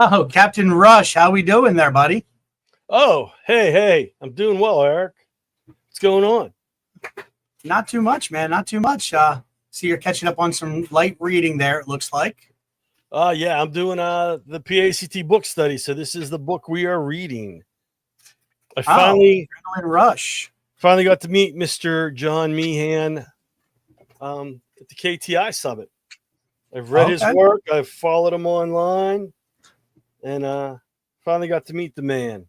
Oh, Captain Rush, how we doing there, buddy? Oh, hey, I'm doing well, Eric. What's going on? Not too much, man. Not too much. See, you're catching up on some light reading there, it looks like. Yeah, I'm doing the PAECT book study. So this is the book we are reading. I Adrenaline Rush. finally got to meet Mr. John Meehan at the KTI Summit. I've read his work. I've followed him online, and finally got to meet the man.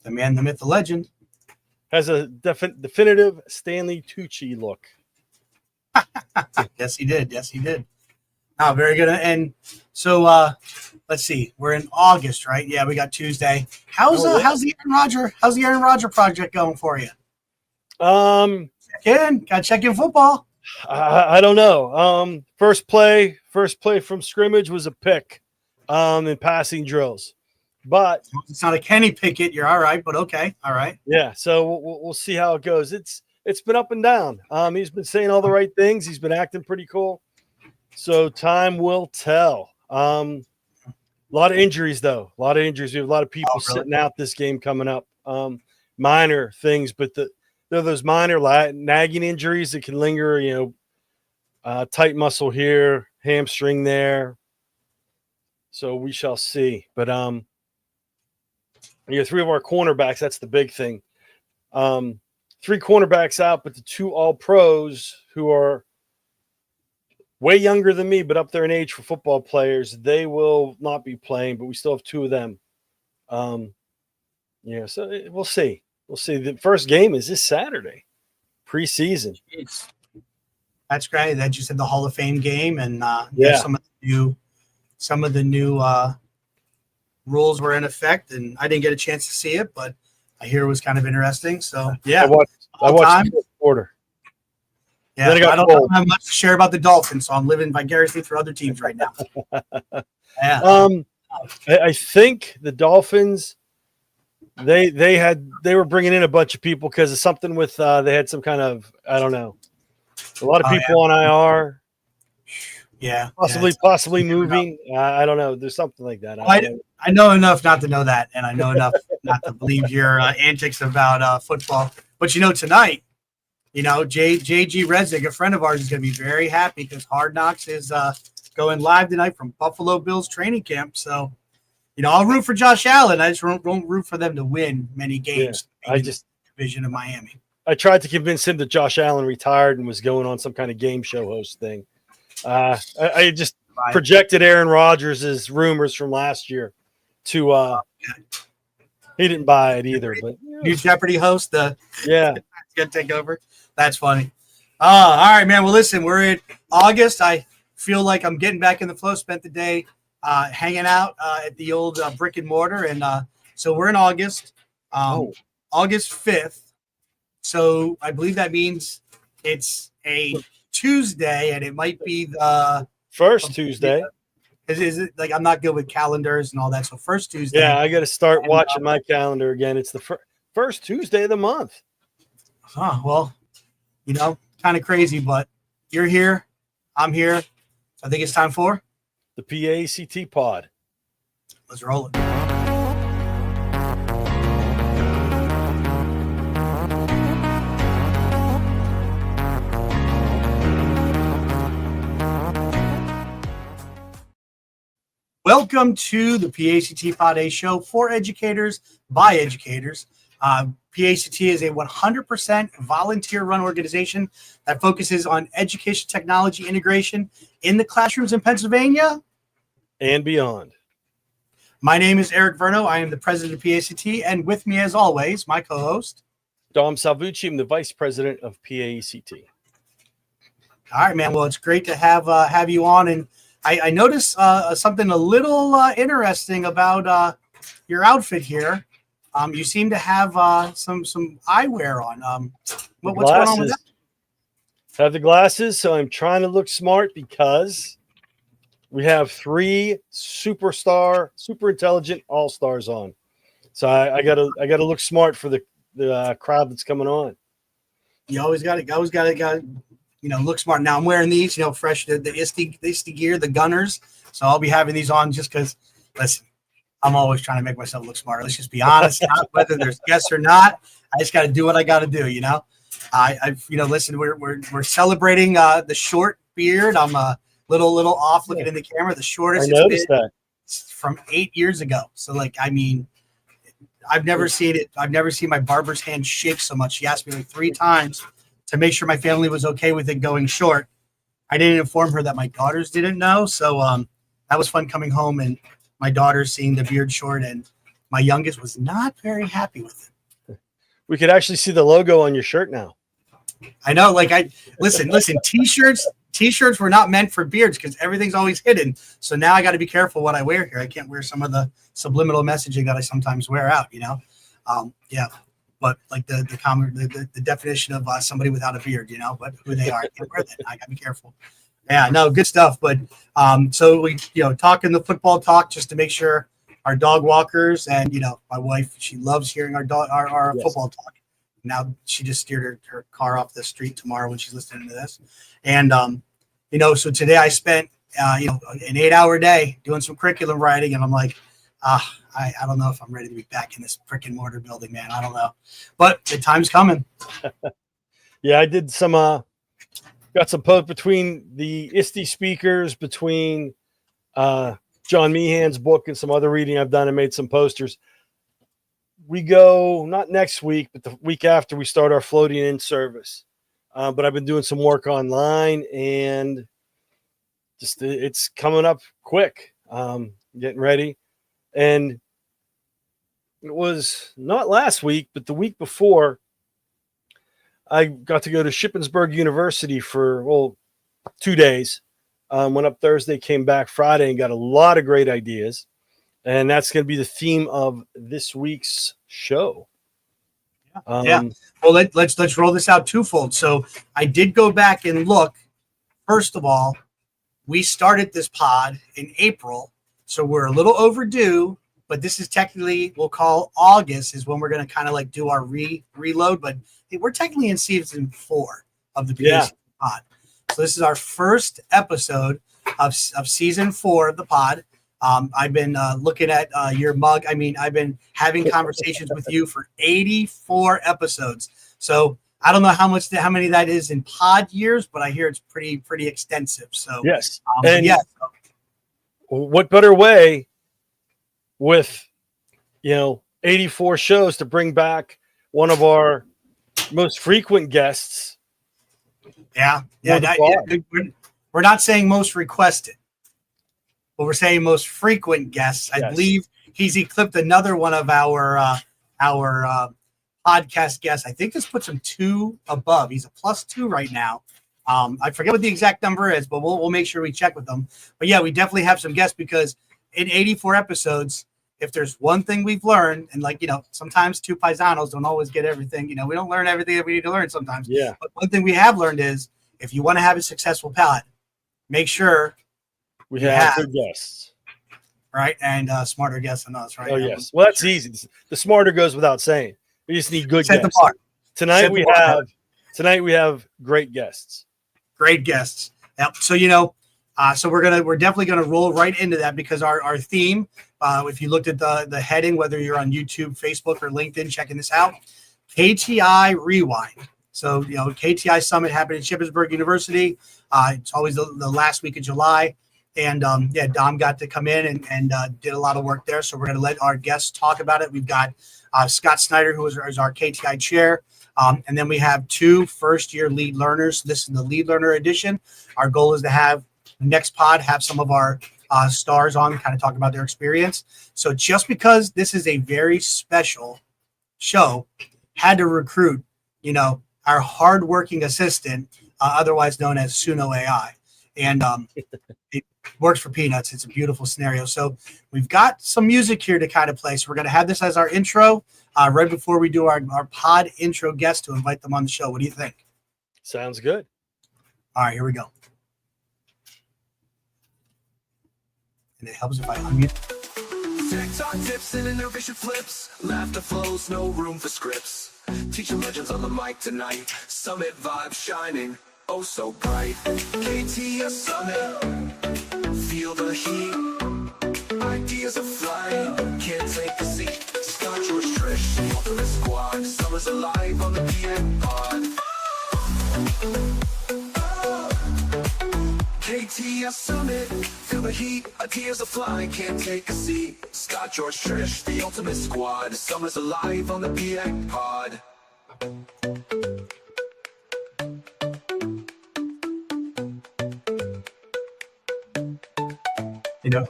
The man, the myth, the legend. Has a definitive Stanley Tucci look. Yes, he did. Yes, he did. Oh, very good. And so let's see. We're in August, right? Yeah, we got Tuesday. How's the Aaron Rodgers project going for you? Check in football. I don't know. First play from scrimmage was a pick in passing drills. But it's not a Kenny Pickett. You're all right, but okay. All right. Yeah, so we'll see how it goes. It's been up and down. He's been saying all the right things. He's been acting pretty cool. So time will tell. A lot of injuries, though. A lot of injuries. We have a lot of people sitting out this game coming up. Minor things, but there are those minor nagging injuries that can linger. Tight muscle here, hamstring there. So we shall see. But three of our cornerbacks. That's the big thing. 3 cornerbacks out, but the 2 all-pros who are way younger than me, but up there in age for football players, they will not be playing, but we still have 2 of them. So we'll see. We'll see. The first game is this Saturday, preseason. Jeez. That's great. That you said the Hall of Fame game, and some of the new rules were in effect, and I didn't get a chance to see it, but I hear it was kind of interesting. So yeah, I watched the quarter. Yeah, I don't have much to share about the Dolphins, so I'm living vicariously through other teams right now. Yeah. I think the Dolphins they were bringing in a bunch of people because of something with they had some kind of, I don't know, a lot of people on IR. Yeah, possibly moving. I don't know. There's something like that. I know enough not to know that, and I know enough not to believe your antics about football. But tonight, JG Redzik, a friend of ours, is going to be very happy because Hard Knocks is going live tonight from Buffalo Bills training camp. So, I'll root for Josh Allen. I just won't root for them to win many games. Yeah, division of Miami. I tried to convince him that Josh Allen retired and was going on some kind of game show host thing. I just projected Aaron Rodgers' rumors from last year to he didn't buy it either. But new Jeopardy host, yeah, it's gonna take over. That's funny. All right, man. Well, listen, we're in August. I feel like I'm getting back in the flow. Spent the day hanging out at the old brick and mortar, and so we're in August, August 5th. So I believe that means it's a Tuesday, and it might be the first Tuesday. Is it like, I'm not good with calendars and all that? So first Tuesday. Yeah, I got to start watching my calendar again. It's the first Tuesday of the month. Well, kind of crazy, but you're here. I'm here. I think it's time for the PAECT Pod. Let's roll it. Welcome to the PAECT Pod, a show for educators by educators. PAECT is a 100% volunteer-run organization that focuses on education technology integration in the classrooms in Pennsylvania and beyond. My name is Eric Verno. I am the president of PAECT, and with me, as always, my co-host, Dom Salvucci. I'm the vice president of PAECT. All right, man. Well, it's great to have you on, and I noticed something a little interesting about your outfit here. You seem to have some eyewear on. What's going on with that? Have the glasses, so I'm trying to look smart because we have 3 super intelligent all-stars on. So I gotta look smart for the crowd that's coming on. You always got to look smart. Now I'm wearing these, fresh, the ISTE gear, the Gunners. So I'll be having these on just because, listen, I'm always trying to make myself look smarter. Let's just be honest, not whether there's guests or not. I just got to do what I got to do. I've listen, we're celebrating the short beard. I'm a little off looking in the camera. The shortest I noticed that from 8 years ago. So I've never seen it. I've never seen my barber's hand shake so much. She asked me like 3 times to make sure my family was okay with it going short. I didn't inform her that my daughters didn't know. So that was fun coming home and my daughter seeing the beard short, and my youngest was not very happy with it. we could actually see the logo on your shirt now. I know. Listen, t-shirts were not meant for beards because everything's always hidden. So now I got to be careful what I wear here. I can't wear some of the subliminal messaging that I sometimes wear out, but like the definition of somebody without a beard, but who they are, I can't wear that. I got to be careful. Yeah, no, good stuff. But so we, talking the football talk just to make sure our dog walkers and, my wife, she loves hearing our Yes. football talk. Now she just steered her car off the street tomorrow when she's listening to this. And, so today I spent, an 8-hour day doing some curriculum writing. And I'm like, I don't know if I'm ready to be back in this brick and mortar building, man. I don't know. But the time's coming. Yeah, I did some, got some post between the ISTE speakers, between John Meehan's book and some other reading I've done and made some posters. We go not next week, but the week after we start our floating in service. But I've been doing some work online and just it's coming up quick. Getting ready. And it was not last week, but the week before, I got to go to Shippensburg University for 2 days. Went up Thursday, came back Friday, and got a lot of great ideas. And that's going to be the theme of this week's show. Yeah. Well, let's roll this out twofold. So I did go back and look. First of all, we started this pod in April, so we're a little overdue. But this is technically, we'll call August is when we're going to kind of like do our reload. But we're technically in season 4 of the PAECT Pod. So this is our first episode of season 4 of the pod. I've been looking at your mug. I've been having conversations with you for 84 episodes. So I don't know how many that is in pod years, but I hear it's pretty extensive. So yes, what better way with 84 shows to bring back one of our most frequent guests. Yeah. We're not saying most requested, but we're saying most frequent guests. I believe he's eclipsed another one of our podcast guests. I think this puts him 2 above. He's a +2 right now. I forget what the exact number is, but we'll make sure we check with them. But yeah, we definitely have some guests because in 84 episodes, if there's one thing we've learned, and sometimes 2 paisanos don't always get everything. We don't learn everything that we need to learn sometimes. Yeah. But one thing we have learned is if you want to have a successful pod, make sure we have good guests, right? And smarter guests than us, right? Oh yes. Well, that's easy. The smarter goes without saying. We just need good Set guests. the bar. Tonight we have great guests. Great guests. Yep. So so we're definitely gonna roll right into that because our theme. If you looked at the heading, whether you're on YouTube, Facebook, or LinkedIn, checking this out, KTI Rewind. So, KTI Summit happened at Shippensburg University. It's always the last week of July. And, Dom got to come in and did a lot of work there. So we're going to let our guests talk about it. We've got Scott Snyder, who is our KTI chair. And then we have 2 first-year lead learners. This is the lead learner edition. Our goal is to have next pod have some of our stars on, kind of talk about their experience. So just because this is a very special show, had to recruit, our hardworking assistant, otherwise known as Suno AI. And it works for peanuts. It's a beautiful scenario. So we've got some music here to kind of play. So we're going to have this as our intro right before we do our pod intro guest to invite them on the show. What do you think? Sounds good. All right, here we go. And it helps if I unmute. TikTok tips and innovation flips. Laughter flows, no room for scripts. Teaching legends on the mic tonight. Summit vibe shining, oh so bright. KTI Summit, feel the heat. ideas are flying. Can't take a seat. Scott, George, Trish, the ultimate squad. Summer's alive on the PAECT Pod. KTI Summit, feel the heat, ideas are flying, can't take a seat. Scott, George, Trish, the ultimate squad. Summer's alive on the PAECT Pod. You know,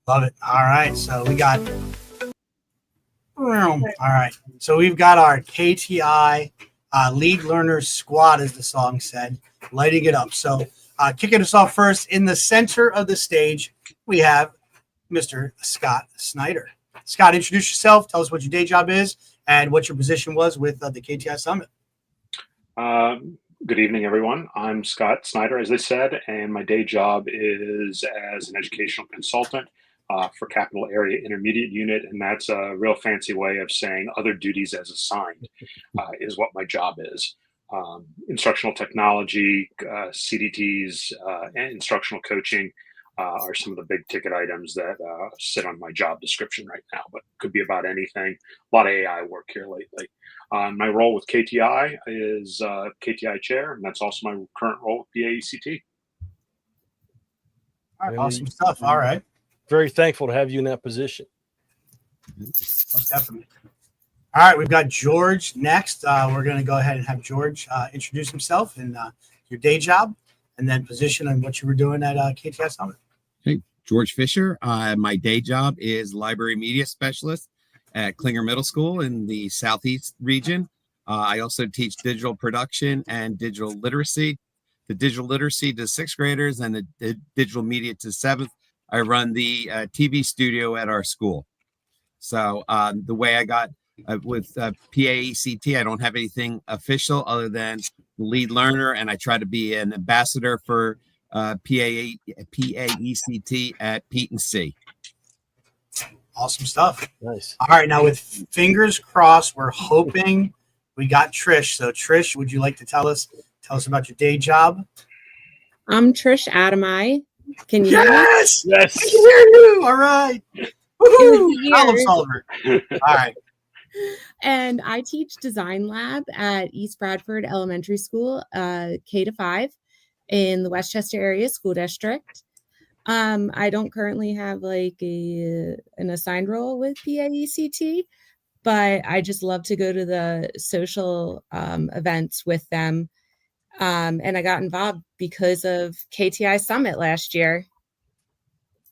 love it. All right, so we got. All right, so we've got our KTI lead learners squad, as the song said, lighting it up. So kicking us off first in the center of the stage, we have Mr. Scott Snyder. Scott, introduce yourself. Tell us what your day job is and what your position was with the KTI Summit. Good evening, everyone. I'm Scott Snyder, as they said, and my day job is as an educational consultant for Capital Area Intermediate Unit, and that's a real fancy way of saying other duties as assigned is what my job is. Instructional technology, CDTs, and instructional coaching are some of the big ticket items that sit on my job description right now, but could be about anything. A lot of AI work here lately. My role with KTI is KTI chair, and that's also my current role with PAECT. All right, awesome stuff. All right. Very thankful to have you in that position. Most definitely. All right, we've got George next. We're going to go ahead and have George introduce himself and your day job, and then position and what you were doing at KTI Summit. Hey, George Fisher. My day job is library media specialist at Klinger Middle School in the Southeast region. I also teach digital production and digital literacy. The digital literacy to sixth graders and the digital media to seventh. I run the TV studio at our school. So the way I got with PAECT, I don't have anything official other than lead learner, and I try to be an ambassador for PAECT at Pete and C. Awesome stuff. Nice. All right, now with fingers crossed, we're hoping we got Trish. So Trish, would you like to tell us about your day job? I'm Trish Adamai. Can you hear me? Yes, Yes. I can hear you. All right. Woohoo! Yes. Problem solver. All right. And I teach design lab at East Bradford Elementary School, K-5 in the Westchester area school district. I don't currently have like an assigned role with PAECT, but I just love to go to the social events with them. And I got involved because of KTI Summit last year.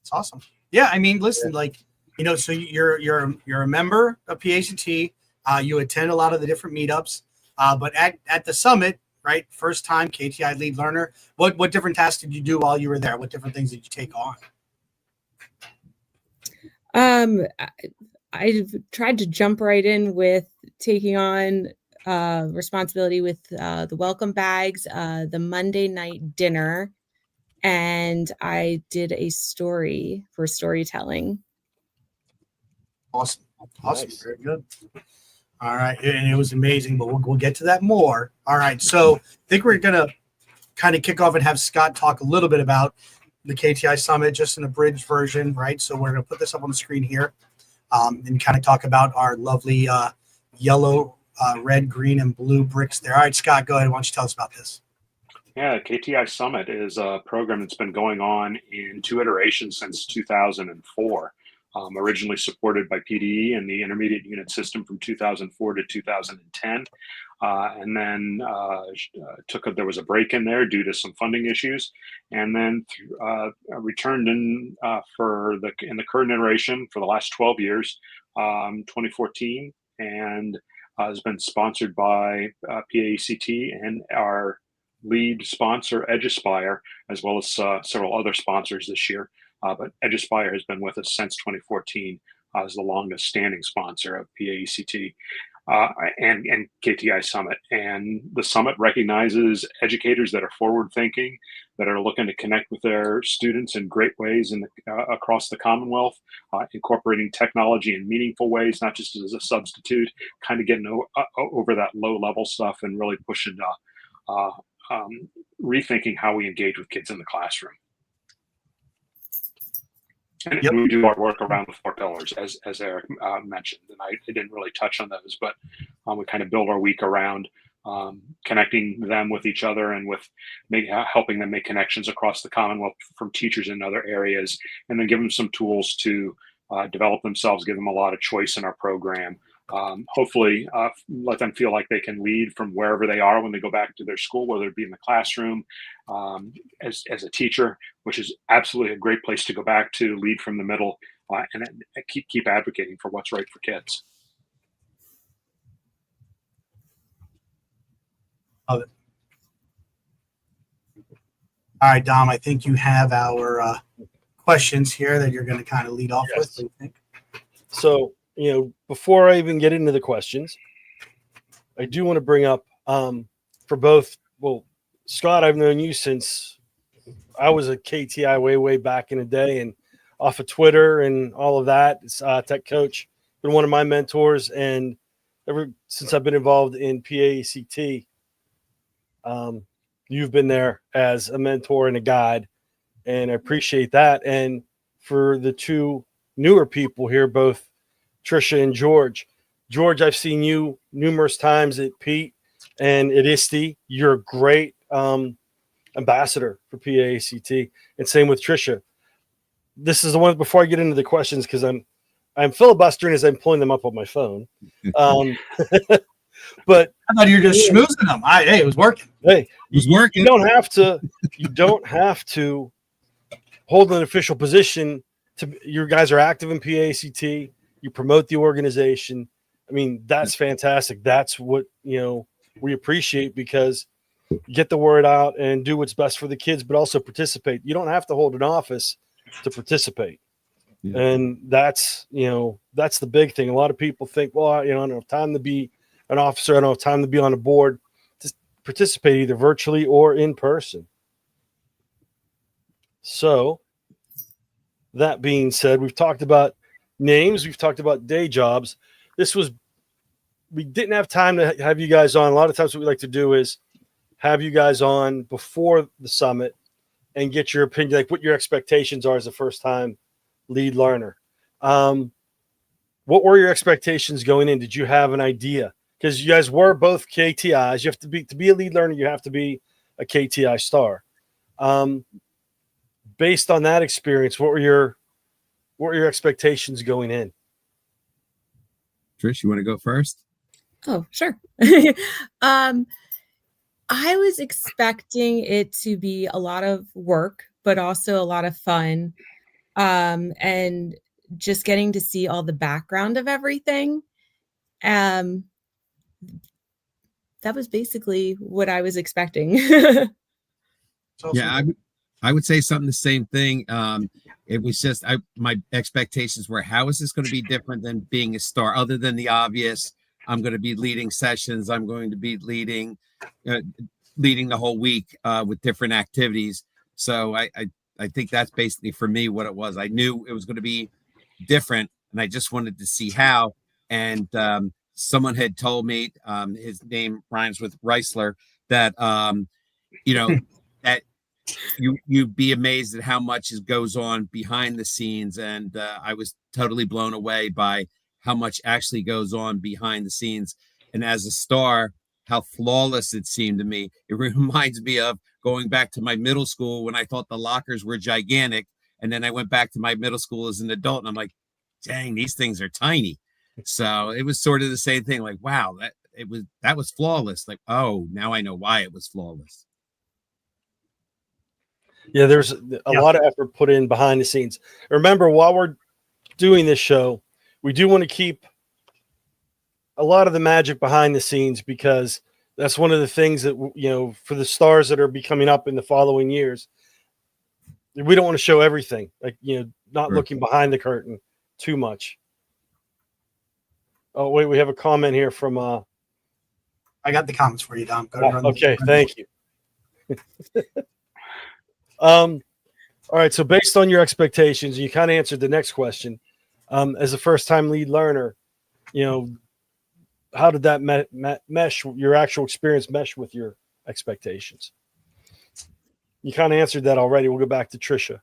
It's awesome. Yeah, I mean, listen, so you're a member of PAECT. You attend a lot of the different meetups, but at the summit, right? First time KTI lead learner. What different tasks did you do while you were there? What different things did you take on? I tried to jump right in with taking on responsibility with the welcome bags, the Monday night dinner, and I did a story for storytelling. Awesome. Nice. Very good. All right, and it was amazing, but we'll get to that more. All right, so I think we're gonna kind of kick off and have Scott talk a little bit about the KTI Summit, just an abridged version, right? So we're gonna put this up on the screen here, and kind of talk about our lovely yellow, red, green, and blue bricks there. All right, Scott, go ahead. Why don't you tell us about this? Yeah, KTI Summit is a program that's been going on in 2 iterations since 2004. Originally supported by PDE and the intermediate unit system from 2004 to 2010. And then there was a break in there due to some funding issues, and then returned in in the current iteration for the last 12 years, 2014, and has been sponsored by PAECT and our lead sponsor, EdgeAspire, as well as several other sponsors this year. But EdgeAspire has been with us since 2014 as the longest standing sponsor of PAECT and KTI Summit. And the summit recognizes educators that are forward thinking, that are looking to connect with their students in great ways across the Commonwealth, incorporating technology in meaningful ways, not just as a substitute, kind of getting over that low level stuff and really pushing rethinking how we engage with kids in the classroom. And Yep. we do our work around the 4 pillars, as Eric mentioned. And I didn't really touch on those, but we kind of build our week around connecting them with each other and with helping them make connections across the Commonwealth from teachers in other areas, and then give them some tools to develop themselves, give them a lot of choice in our program. Hopefully let them feel like they can lead from wherever they are when they go back to their school, whether it be in the classroom, as a teacher, which is absolutely a great place to go back to, lead from the middle, and keep advocating for what's right for kids. Love it. All right, Dom, I think you have our questions here that you're going to kind of lead off with. What do you think? So, before I even get into the questions, I do want to bring up for both, well, Scott, I've known you since I was a KTI way back in the day, and off of Twitter and all of that. Tech coach, been one of my mentors, and ever since I've been involved in PAECT, you've been there as a mentor and a guide, and I appreciate that. And for the two newer people here, both Trisha and George, I've seen you numerous times at Pete and at ISTE. You're a great ambassador for PAECT, and same with Trisha. This is the one before I get into the questions, because I'm filibustering as I'm pulling them up on my phone. But I thought you were just schmoozing them. Hey, it was working. Hey, It was working. You don't have to hold an official position. Your guys are active in PAECT. You promote the organization. I mean, that's fantastic. That's what we appreciate, because you get the word out and do what's best for the kids, but also participate. You don't have to hold an office to participate. Yeah. And that's the big thing. A lot of people think, well, I don't have time to be an officer. I don't have time to be on a board. Just participate either virtually or in person. So that being said, we've talked about names. We've talked about day jobs. We didn't have time to have you guys on. A lot of times what we like to do is have you guys on before the summit and get your opinion, like what your expectations are as a first-time lead learner. What were your expectations going in? Did you have an idea? Because you guys were both KTIs. You have to be a lead learner, you have to be a KTI star. Based on that experience, what were your expectations going in? Trish, you want to go first? Oh, sure. I was expecting it to be a lot of work, but also a lot of fun. And just getting to see all the background of everything. That was basically what I was expecting. Yeah, I would say something the same thing. It was just my expectations were, how is this going to be different than being a star, other than the obvious? I'm going to be leading sessions. I'm going to be leading the whole week with different activities. So I think that's basically for me what it was. I knew it was going to be different, and I just wanted to see how. And someone had told me, his name rhymes with Reisler, that that you'd be amazed at how much goes on behind the scenes. And I was totally blown away by how much actually goes on behind the scenes. And as a star, how flawless it seemed to me. It reminds me of going back to my middle school when I thought the lockers were gigantic. And then I went back to my middle school as an adult, and I'm like, dang, these things are tiny. So it was sort of the same thing. Like, wow, that was flawless. Like, oh, now I know why it was flawless. Yeah, there's a lot of effort put in behind the scenes. Remember, while we're doing this show, we do want to keep a lot of the magic behind the scenes, because that's one of the things that, for the stars that are becoming up in the following years, we don't want to show everything, like, not looking behind the curtain too much. Oh, wait, we have a comment here from I got the comments for you, Dom. Okay, thank you. All right, so based on your expectations, you kind of answered the next question. As a first-time lead learner, how did that mesh, your actual experience mesh with your expectations? You kind of answered that already. We'll go back to Trisha.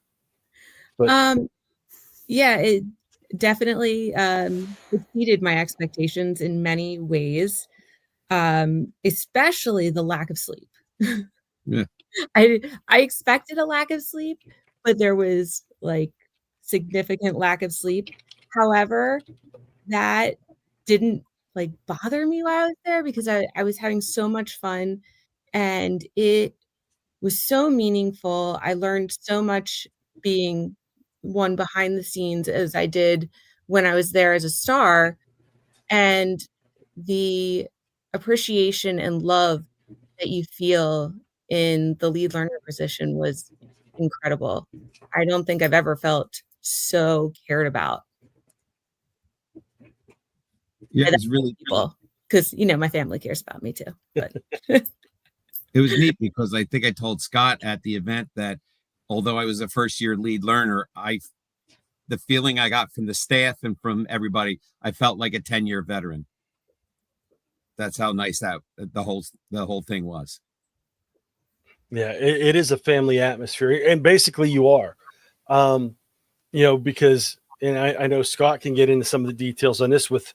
But Yeah, it definitely exceeded my expectations in many ways, especially the lack of sleep. Yeah. I expected a lack of sleep, but there was like significant lack of sleep. However, that didn't like bother me while I was there because I was having so much fun and it was so meaningful. I learned so much being one behind the scenes as I did when I was there as a star, and the appreciation and love that you feel in the lead learner position was incredible. I don't think I've ever felt so cared about Yeah, by it that was really people because my family cares about me too. But it was neat because I think I told Scott at the event that although I was a first year lead learner, the feeling I got from the staff and from everybody, I felt like a 10-year veteran. That's how nice that the whole thing was. Yeah, it is a family atmosphere, and basically you are, because, and I know Scott can get into some of the details on this with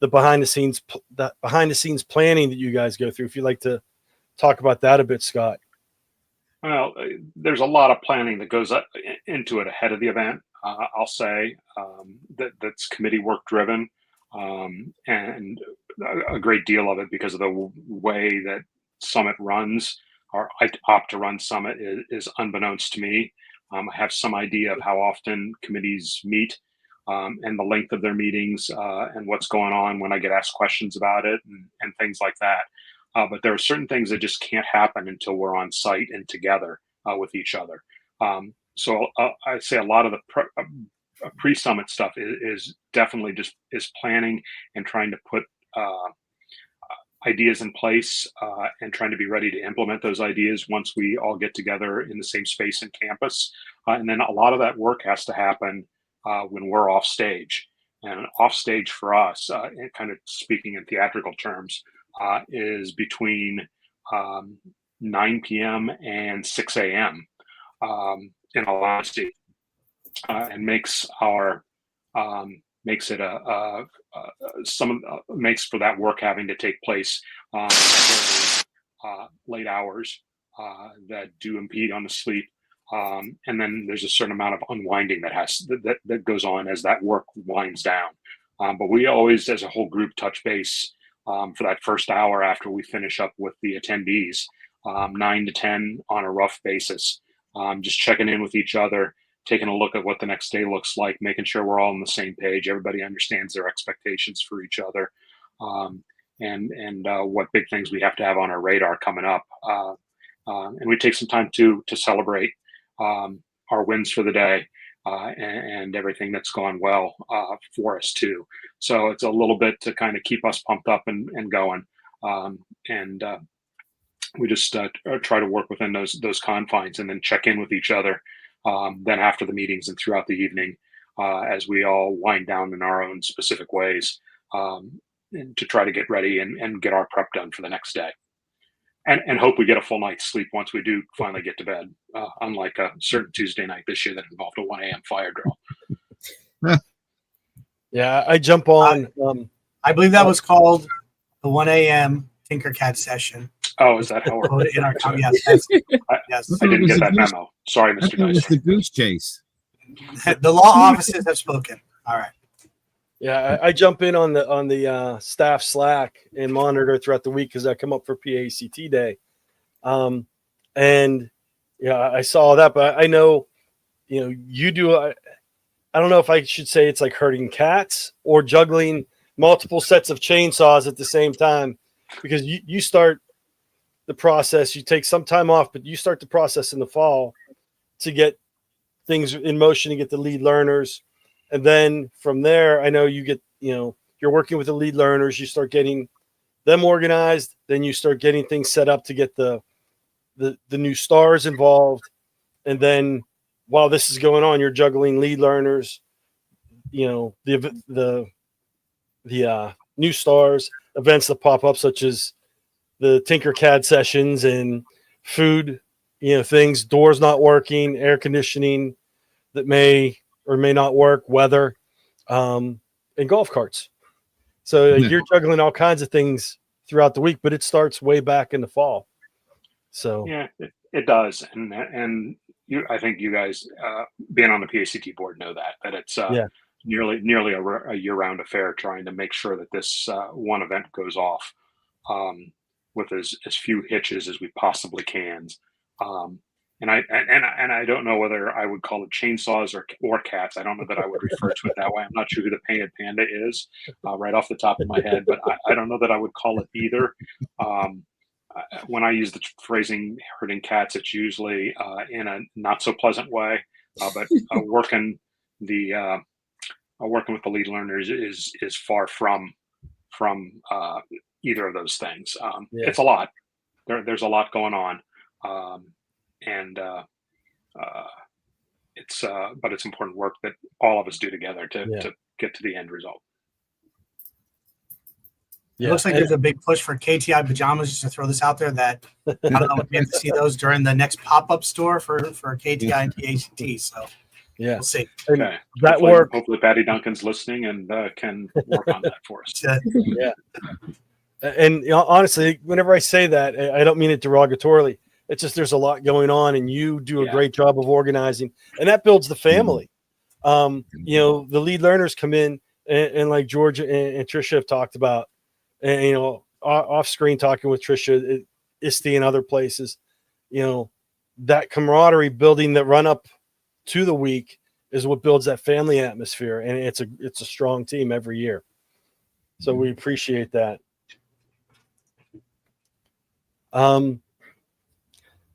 the behind the scenes planning that you guys go through. If you'd like to talk about that a bit, Scott. Well, there's a lot of planning that goes into it ahead of the event. I'll say that's committee work driven, and a great deal of it because of the way that Summit runs, or I opt to run Summit, is unbeknownst to me. I have some idea of how often committees meet, and the length of their meetings, and what's going on when I get asked questions about it, and things like that. But there are certain things that just can't happen until we're on site and together with each other. So I'd say a lot of the pre-summit stuff is definitely just planning and trying to put ideas in place, and trying to be ready to implement those ideas once we all get together in the same space and campus. And then a lot of that work has to happen when we're off stage. And off stage for us, and kind of speaking in theatrical terms, is between 9 p.m. and 6 a.m. In all honesty, and makes it makes for that work having to take place late hours that do impede on the sleep. And then there's a certain amount of unwinding that goes on as that work winds down. But we always, as a whole group, touch base for that first hour after we finish up with the attendees, 9 to 10 on a rough basis, just checking in with each other, taking a look at what the next day looks like, making sure we're all on the same page, everybody understands their expectations for each other, and what big things we have to have on our radar coming up. And we take some time to celebrate our wins for the day, and everything that's gone well for us too. So it's a little bit to kind of keep us pumped up and going. And we just try to work within those confines, and then check in with each other then after the meetings and throughout the evening, as we all wind down in our own specific ways, and to try to get ready and get our prep done for the next day. And hope we get a full night's sleep once we do finally get to bed, unlike a certain Tuesday night this year that involved a 1 a.m. fire drill. Yeah, I jump on. I believe that was called the 1 a.m. Tinkercad session. Oh, is that how we're In our yes, yes. I didn't get that memo. Sorry, Mr. It was Nice. the goose chase. The law offices have spoken. All right. Yeah, I jump in on the staff Slack and monitor throughout the week because I come up for PAECT day, and yeah, I saw that. But I know, you do. I don't know if I should say it's like herding cats or juggling multiple sets of chainsaws at the same time, because you start the process. You take some time off, but you start the process in the fall to get things in motion, to get the lead learners. And then from there, I know you get, you're working with the lead learners, you start getting them organized, then you start getting things set up to get the new stars involved. And then while this is going on, you're juggling lead learners, the new stars, events that pop up, such as the Tinkercad sessions and food, things, doors not working, air conditioning that may or may not work, weather, and golf carts. So you're juggling all kinds of things throughout the week, but it starts way back in the fall. So Yeah, it does, and I think you guys being on the PACT board know that it's nearly a year-round affair, trying to make sure that this one event goes off with as few hitches as we possibly can. And I don't know whether I would call it chainsaws or cats. I don't know that I would refer to it that way. I'm not sure who the painted panda is right off the top of my head, but I don't know that I would call it either. When I use the phrasing herding cats, it's usually in a not so pleasant way, but working with the lead learners is far from either of those things. It's a lot. There's a lot going on, but it's important work that all of us do together to get to the end result. It looks like there's a big push for KTI pajamas, just to throw this out there, that I don't know if we have to see those during the next pop-up store for KTI and PACT. So we'll see. Okay. That work. Hopefully Patty Duncan's listening and can work on that for us. And honestly, whenever I say that, I don't mean it derogatorily. It's just there's a lot going on, and you do a great job of organizing, and that builds the family. The lead learners come in, and like George and Trisha have talked about, and off screen talking with Trisha, Isti and other places, that camaraderie building that run up to the week is what builds that family atmosphere, and it's a strong team every year. So we appreciate that.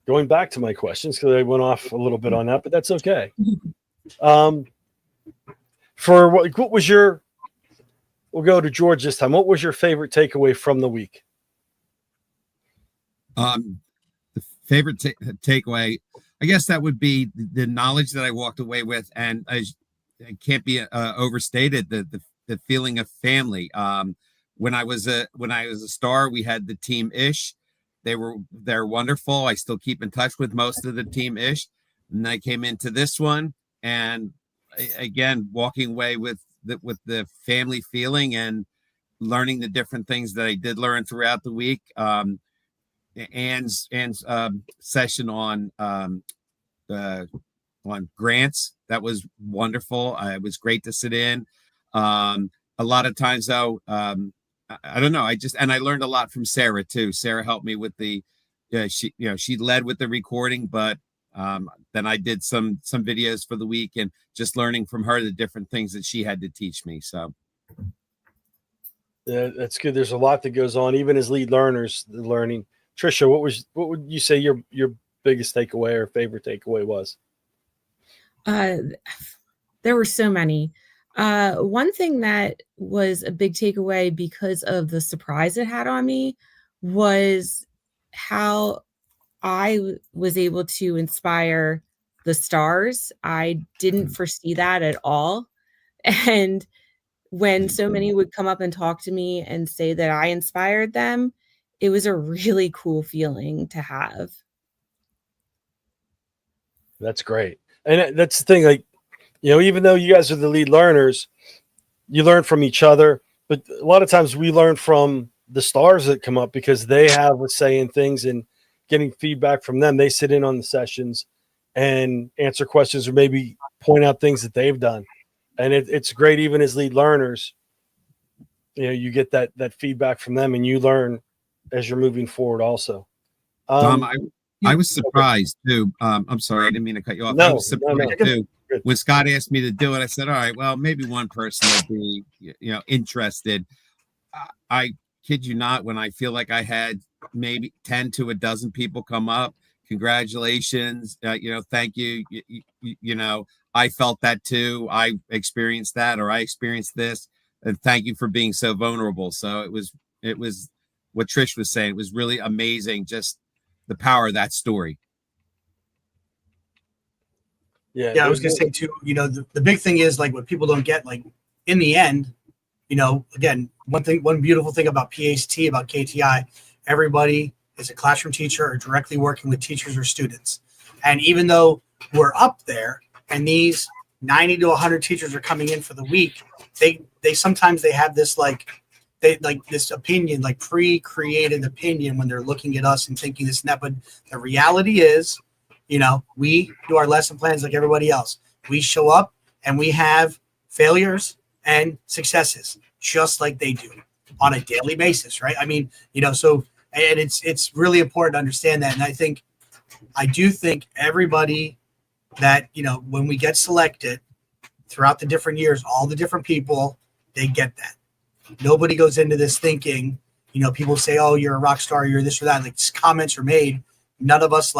Going back to my questions, because I went off a little bit on that, but that's okay. For what was your? We'll go to George this time. What was your favorite takeaway from the week? The favorite takeaway, I guess that would be the knowledge that I walked away with, and it can't be overstated, the feeling of family. When I was a star, we had the team Ish. They're wonderful. I still keep in touch with most of the team Ish. And I came into this one, and again, walking away with the family feeling and learning the different things that I did learn throughout the week. Anne's session on grants, that was wonderful. It was great to sit in. A lot of times though, I don't know. I learned a lot from Sarah too. Sarah helped me with she led with the recording, but then I did some videos for the week, and just learning from her the different things that she had to teach me. So yeah, that's good. There's a lot that goes on, even as lead learners, the learning. Trisha, what would you say your biggest takeaway or favorite takeaway was? There were so many. One thing that was a big takeaway because of the surprise it had on me was how I was able to inspire the stars. I didn't foresee that at all. And when so many would come up and talk to me and say that I inspired them, it was a really cool feeling to have. That's great. And that's the thing, like, even though you guys are the lead learners, you learn from each other, but a lot of times we learn from the stars that come up because they have a say in things, and getting feedback from them. They sit in on the sessions and answer questions, or maybe point out things that they've done. And it's great, even as lead learners, you get that feedback from them, and you learn as you're moving forward also. Tom, I was surprised too. I'm sorry, I didn't mean to cut you off. I was surprised too. When Scott asked me to do it, I said, all right, well, maybe one person will be, interested. I kid you not, when I feel like I had maybe 10 to a dozen people come up, congratulations, thank you. I felt that too. I experienced that, or I experienced this, and thank you for being so vulnerable. So it was what Trish was saying. It was really amazing, just the power of that story. Yeah, I was gonna say too, the big thing is, like, what people don't get, like, in the end, again, one beautiful thing about PACT, about KTI, everybody is a classroom teacher or directly working with teachers or students. And even though we're up there and these 90 to 100 teachers are coming in for the week, they sometimes they have this this opinion, like pre-created opinion when they're looking at us and thinking this and that. But the reality is, we do our lesson plans like everybody else. We show up and we have failures and successes just like they do on a daily basis, right? I mean, so, and it's really important to understand that. And I do think everybody that, when we get selected throughout the different years, all the different people, they get that. Nobody goes into this thinking, people say, oh, you're a rock star, you're this or that. Like, comments are made. None of us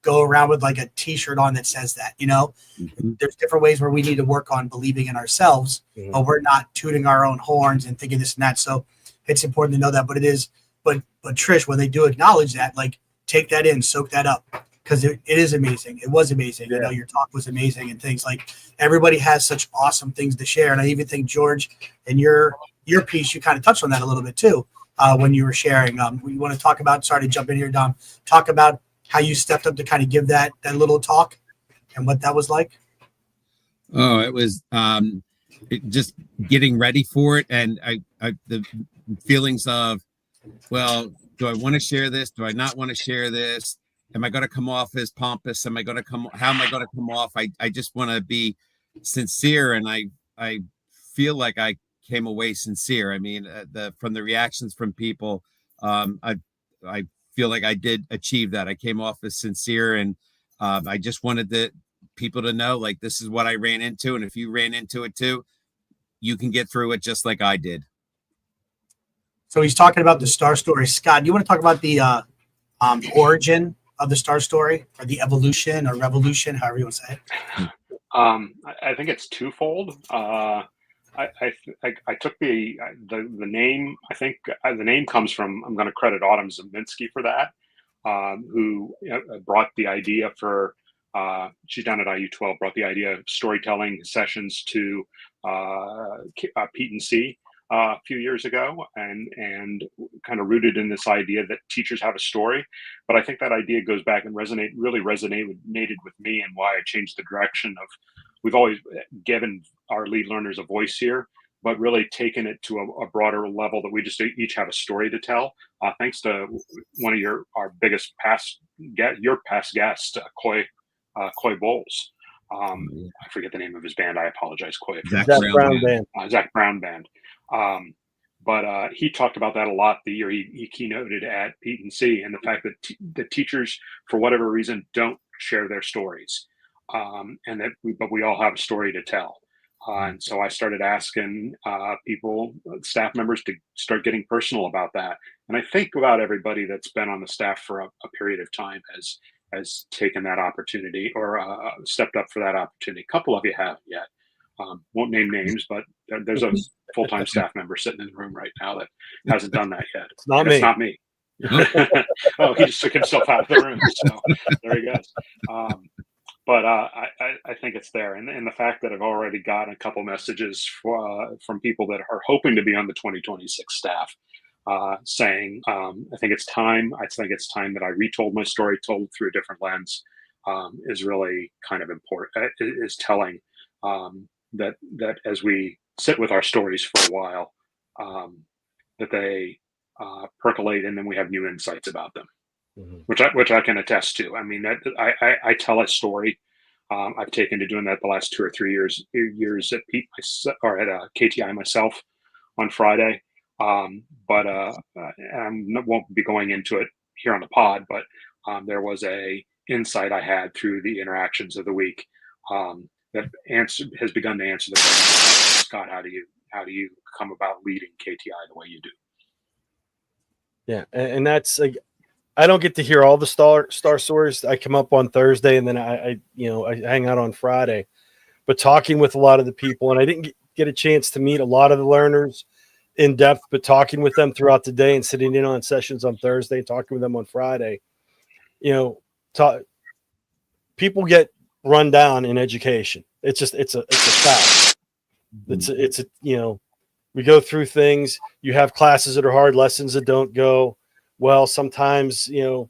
go around with a t-shirt on that says that, Mm-hmm. There's different ways where we need to work on believing in ourselves, Mhm. but we're not tooting our own horns and thinking this and that. So it's important to know that, but Trish, when they do acknowledge that, take that in, soak that up. Because it is amazing. It was amazing. Yeah. Your talk was amazing and things everybody has such awesome things to share. And I even think, George, in your piece, you kind of touched on that a little bit too when you were sharing. We want to talk about, sorry to jump in here, Dom, talk about how you stepped up to kind of give that little talk and what that was like. Oh, it was just getting ready for it. And the feelings of, well, do I want to share this? Do I not want to share this? Am I going to come off as pompous? How am I going to come off? I just want to be sincere. And I feel like I came away sincere. I mean, from the reactions from people, I feel like I did achieve that. I came off as sincere, and I just wanted the people to know, this is what I ran into. And if you ran into it too, you can get through it just like I did. So he's talking about the Star Story. Scott, do you want to talk about the origin of the Star Story, or the evolution or revolution, however you want to say it? I think it's twofold. I took the name. I think the name comes from, I'm going to credit Autumn Zaminsky for that, who brought the idea for, she's down at IU12, brought the idea of storytelling sessions to Pete and C a few years ago, and kind of rooted in this idea that teachers have a story. But I think that idea goes back and really resonated with me, and why I changed the direction of, we've always given our lead learners a voice here, but really taken it to a broader level, that we just each have a story to tell. Thanks to one of our biggest past guest, Coy Bowles. I forget the name of his band. I apologize, Coy. Zach Brown Band. Zach Brown Band. But he talked about that a lot the year he keynoted at Pete and C, and the fact that the teachers, for whatever reason, don't share their stories, and that we all have a story to tell. And so I started asking people, staff members, to start getting personal about that. And I think about everybody that's been on the staff for a period of time has taken that opportunity, or stepped up for that opportunity. A couple of you haven't yet. Won't name names, but there's a full-time staff member sitting in the room right now that hasn't done that yet. It's not It's me. not me. Oh, he just took himself out of the room. So there he goes. But I think it's there, and the fact that I've already gotten a couple messages from people that are hoping to be on the 2026 staff, saying, I think it's time. I think it's time that I retold my story, told through a different lens, is really kind of important. Is telling that as we sit with our stories for a while, that they percolate, and then we have new insights about them. Mm-hmm. Which I can attest to. I mean, I tell a story. I've taken to doing that the last 2 or 3 years at KTI myself on Friday. But I won't be going into it here on the pod. But there was a insight I had through the interactions of the week that has begun to answer the question, Scott, how do you come about leading KTI the way you do? Yeah, and that's like, I don't get to hear all the star stories. I come up on Thursday, and then I hang out on Friday. But talking with a lot of the people, and I didn't get a chance to meet a lot of the learners in depth, but talking with them throughout the day and sitting in on sessions on Thursday, talking with them on Friday, people get run down in education. It's a fact. We go through things. You have classes that are hard, lessons that don't go well. Sometimes, you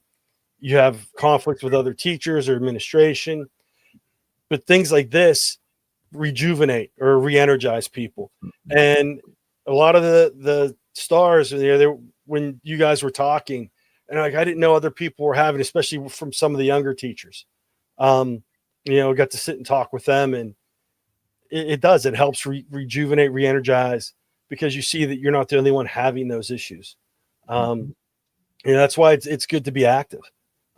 have conflict with other teachers or administration, but things like this, rejuvenate or re-energize people. And a lot of the stars, when you guys were talking, and like I didn't know other people were having, especially from some of the younger teachers. Got to sit and talk with them, and it helps rejuvenate, re-energize, because you see that you're not the only one having those issues. That's why it's good to be active.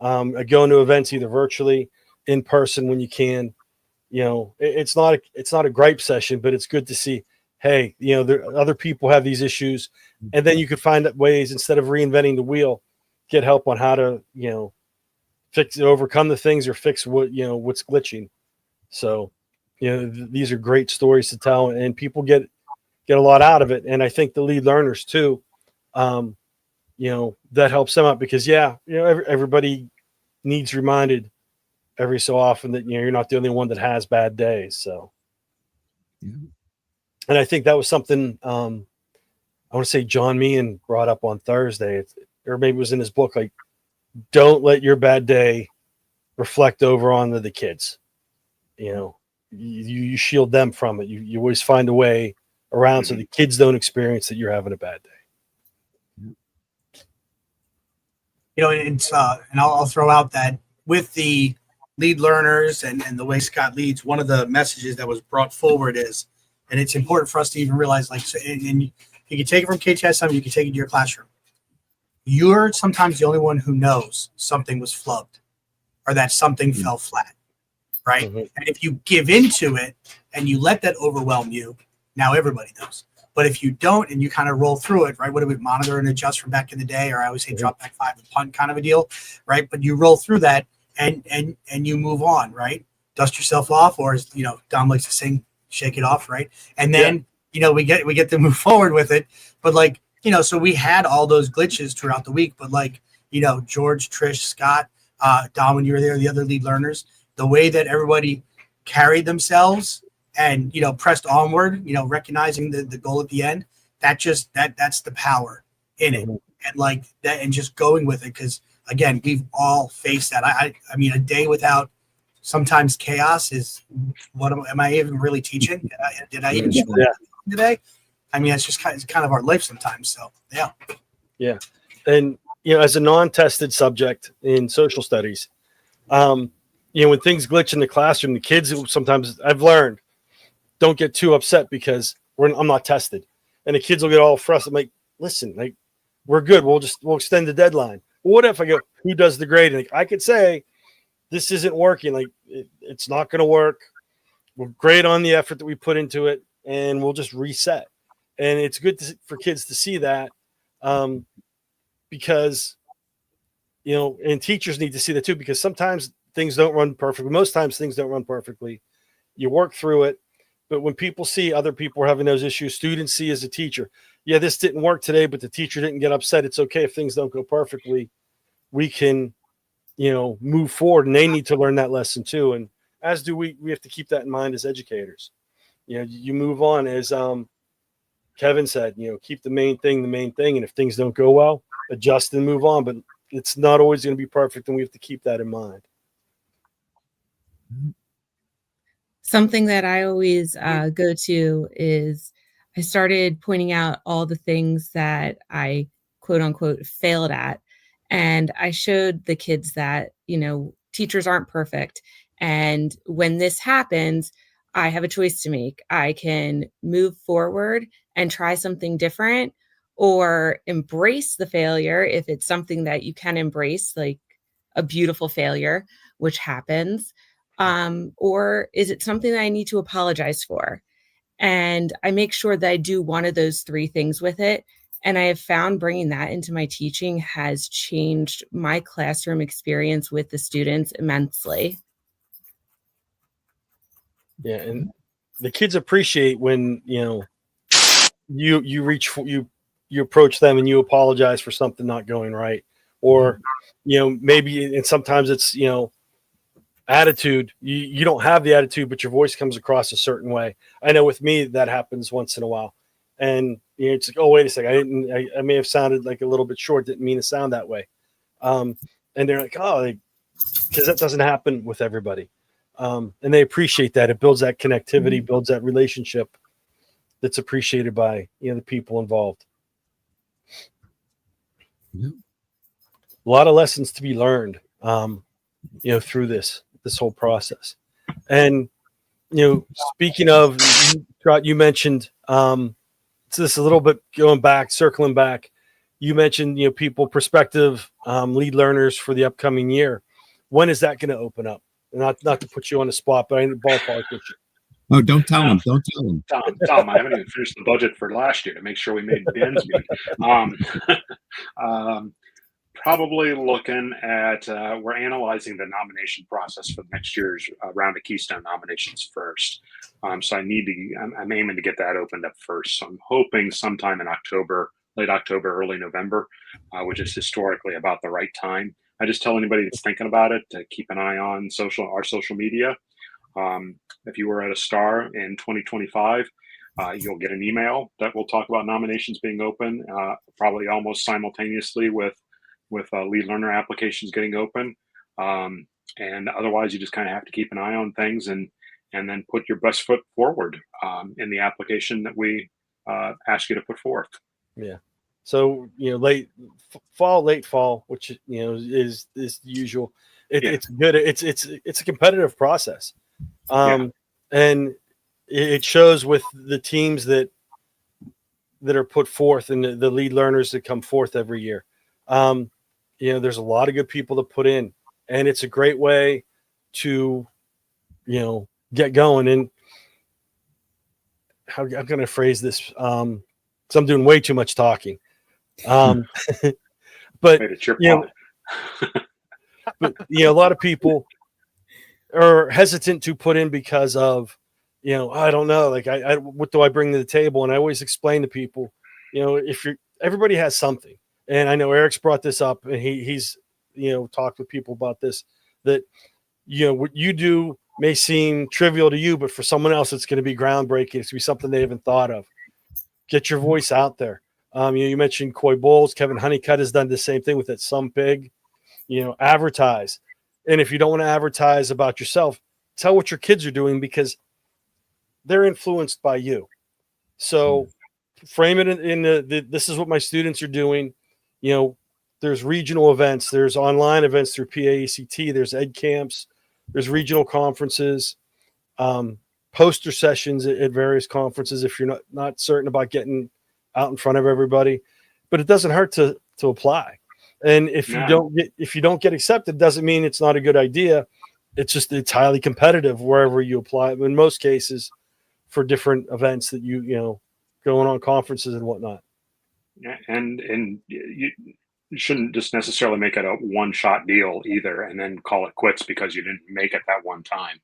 Going to events either virtually, in person when you can. It's not a gripe session, but it's good to see, hey, other people have these issues, and then you could find ways, instead of reinventing the wheel, get help on how to overcome the things or fix what's glitching. So these are great stories to tell, and people get a lot out of it. And I think the lead learners too, that helps them out, because everybody needs reminded every so often that you're not the only one that has bad days. So and I think that was something I want to say John Meehan brought up on Thursday, or maybe it was in his book, like, don't let your bad day reflect over onto the kids. You shield them from it. You always find a way around so the kids don't experience that you're having a bad day. And I'll throw out that with the lead learners and the way Scott leads, one of the messages that was brought forward is, and it's important for us to even realize, like, and you can take it from KTI Summit, you can take it to your classroom. You're sometimes the only one who knows something was flubbed or that something fell flat, right? Mm-hmm. And if you give into it and you let that overwhelm you, now everybody knows. But if you don't and you kind of roll through it, right? What do we monitor and adjust from back in the day? Or I always say drop back 5 and punt kind of a deal, right? But you roll through that and you move on, right? Dust yourself off, or as Dom likes to sing, shake it off, right? And then we get to move forward with it. But like, so we had all those glitches throughout the week, but like, George, Trish, Scott, Dom, when you were there, the other lead learners, the way that everybody carried themselves and, pressed onward, recognizing the goal at the end, that's the power in it. And like that, and just going with it. Cause again, we've all faced that. I mean, a day without sometimes chaos is am I even really teaching? Did I even show up today? I mean, it's just kind of our life sometimes. So yeah. And as a non-tested subject in social studies, when things glitch in the classroom, the kids sometimes, I've learned, don't get too upset because I'm not tested, and the kids will get all frustrated. I'm like, listen, like, we're good. We'll extend the deadline. Well, what if I go, who does the grading? Like, I could say, this isn't working. Like, it's not going to work. We'll grade on the effort that we put into it, and we'll just reset. And it's good for kids to see that, because, and teachers need to see that too, because sometimes things don't run perfectly. Most times things don't run perfectly. You work through it. But when people see other people are having those issues, students see as a teacher, this didn't work today, but the teacher didn't get upset. It's okay if things don't go perfectly. We can, move forward, and they need to learn that lesson too. And as do we have to keep that in mind as educators. You move on, as Kevin said, keep the main thing. And if things don't go well, adjust and move on. But it's not always going to be perfect, and we have to keep that in mind. Something that I always go to is I started pointing out all the things that I, quote unquote, failed at. And I showed the kids that, teachers aren't perfect. And when this happens, I have a choice to make. I can move forward and try something different, or embrace the failure if it's something that you can embrace, like a beautiful failure, which happens. Or is it something that I need to apologize for? And I make sure that I do one of those 3 things with it. And I have found bringing that into my teaching has changed my classroom experience with the students immensely. Yeah. And the kids appreciate when, you approach them and you apologize for something not going right. Or, maybe, and sometimes it's, attitude, you don't have the attitude, but your voice comes across a certain way. I know with me that happens once in a while, and it's like, oh, wait a second, I may have sounded like a little bit short, didn't mean to sound that way. And they're like, oh, because that doesn't happen with everybody. And they appreciate that. It builds that connectivity, builds that relationship that's appreciated by, the people involved. Yeah. A lot of lessons to be learned, through this whole process. And, speaking of, you mentioned, so this is a little bit circling back. You mentioned, people, prospective lead learners for the upcoming year. When is that going to open up? Not to put you on the spot, but I need to ballpark with you. Oh, don't tell them. Don't tell them. Tom, I haven't even finished the budget for last year to make sure we made ends meet. Probably looking at, we're analyzing the nomination process for next year's round of Keystone nominations first. So I'm aiming to get that opened up first. So I'm hoping sometime in October, late October, early November, which is historically about the right time. I just tell anybody that's thinking about it to keep an eye on our social media. If you were at a STAR in 2025, you'll get an email that will talk about nominations being open, probably almost simultaneously with lead learner applications getting open. And otherwise, you just kind of have to keep an eye on things and then put your best foot forward in the application that we ask you to put forth. Yeah. So, late fall, which, is the usual. It's good. It's a competitive process. And it shows with the teams that are put forth and the lead learners that come forth every year. There's a lot of good people to put in, and it's a great way to, get going. And how I'm going to phrase this, so I'm doing way too much talking. But but a lot of people are hesitant to put in because of, I don't know, like what do I bring to the table? And I always explain to people, everybody has something. And I know Eric's brought this up, and he's talked with people about this, that what you do may seem trivial to you, but for someone else it's going to be groundbreaking. It's going to be something they haven't thought of. Get your voice out there. You mentioned Coy Bowles. Kevin Honeycutt has done the same thing with that Some Pig. Advertise. And if you don't want to advertise about yourself, tell what your kids are doing, because they're influenced by you. So frame it in this is what my students are doing. There's regional events, there's online events through PAECT, there's ed camps, there's regional conferences, poster sessions at various conferences if you're not certain about getting out in front of everybody. But it doesn't hurt to apply. And if you don't get accepted, doesn't mean it's not a good idea. It's highly competitive wherever you apply. In most cases, for different events that going on conferences and whatnot. And you shouldn't just necessarily make it a one-shot deal either, and then call it quits because you didn't make it that one time.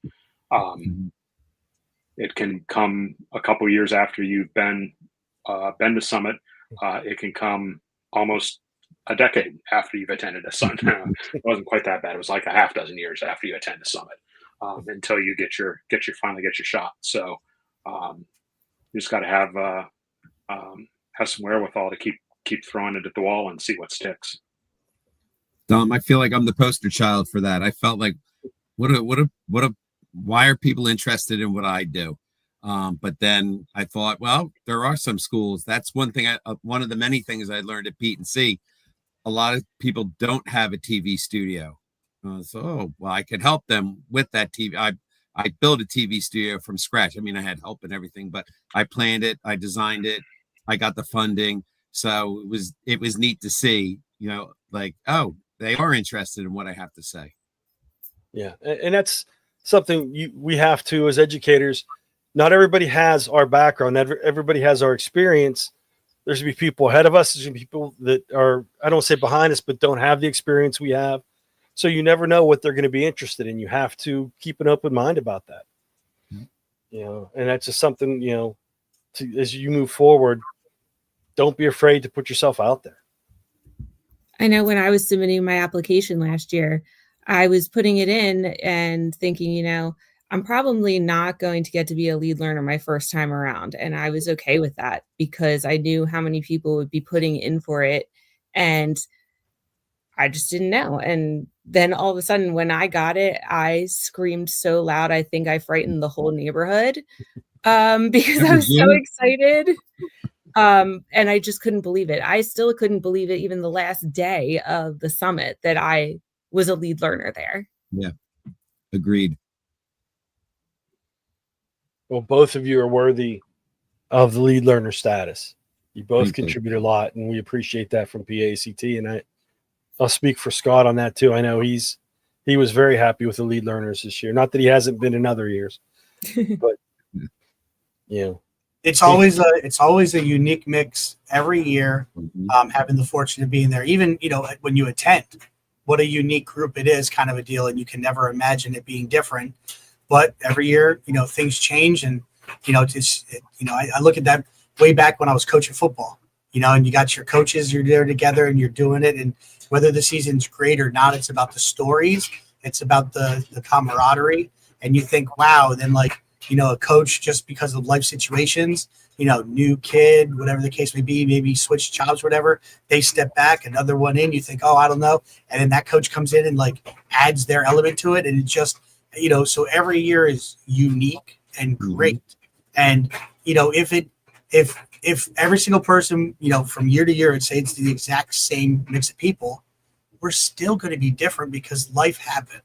It can come a couple years after you've been to Summit. It can come almost a decade after you've attended a Summit. It wasn't quite that bad. It was like a half dozen years after you attend a Summit, until you finally get your shot. So you just got to have some wherewithal to keep throwing it at the wall and see what sticks. Dom, I feel like I'm the poster child for that. I felt like, why are people interested in what I do? But then I thought, well, there are some schools. That's one thing. One of the many things I learned at Pete and C. A lot of people don't have a TV studio. I could help them with that TV. I built a TV studio from scratch. I mean, I had help and everything, but I planned it. I designed it. I got the funding. So it was neat to see, like, oh, they are interested in what I have to say. Yeah. And that's something we have to, as educators, not everybody has our background. Everybody has our experience. There's going to be people ahead of us. There's going to be people that are, I don't say behind us, but don't have the experience we have. So you never know what they're going to be interested in. You have to keep an open mind about that. Mm-hmm. And that's just something, as you move forward, don't be afraid to put yourself out there. I know when I was submitting my application last year, I was putting it in and thinking, I'm probably not going to get to be a lead learner my first time around. And I was okay with that because I knew how many people would be putting in for it. And I just didn't know. And then all of a sudden, when I got it, I screamed so loud, I think I frightened the whole neighborhood, because That I was was so you? excited. And I just couldn't believe it. I still couldn't believe it even the last day of the summit that I was a lead learner there. Yeah, agreed. Well, both of you are worthy of the lead learner status. You both Thank you. contribute a lot, and we appreciate that from PACT. And I'll speak for Scott on that too. I know he was very happy with the lead learners this year. Not that he hasn't been in other years, but you know, It's always a unique mix every year. Mhm. Having the fortune of being there, even when you attend, what a unique group it is, kind of a deal, and you can never imagine it being different. But every year, things change, and I look at that way back when I was coaching football. And you got your coaches, you're there together, and you're doing it. And whether the season's great or not, it's about the stories, it's about the camaraderie, and you think, wow. And then a coach, just because of life situations, new kid, whatever the case may be, maybe switch jobs, whatever, they step back, another one in, you think, oh, I don't know. And then that coach comes in and adds their element to it. And it just, so every year is unique and great. And, if every single person, from year to year, would say it's the exact same mix of people, we're still going to be different because life happened.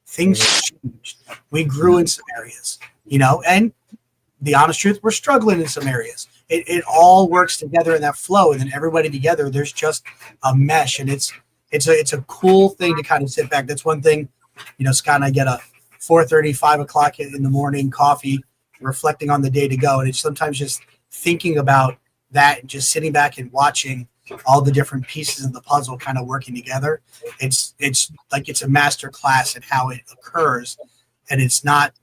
Things changed. We grew in some areas, and the honest truth, we're struggling in some areas. It all works together in that flow, and then everybody together, there's just a mesh, and it's a cool thing to kind of sit back. That's one thing, Scott and I get a 4:30, 5 o'clock in the morning coffee, reflecting on the day to go, and it's sometimes just thinking about that and just sitting back and watching all the different pieces of the puzzle kind of working together. It's like it's a master class at how it occurs, and it's not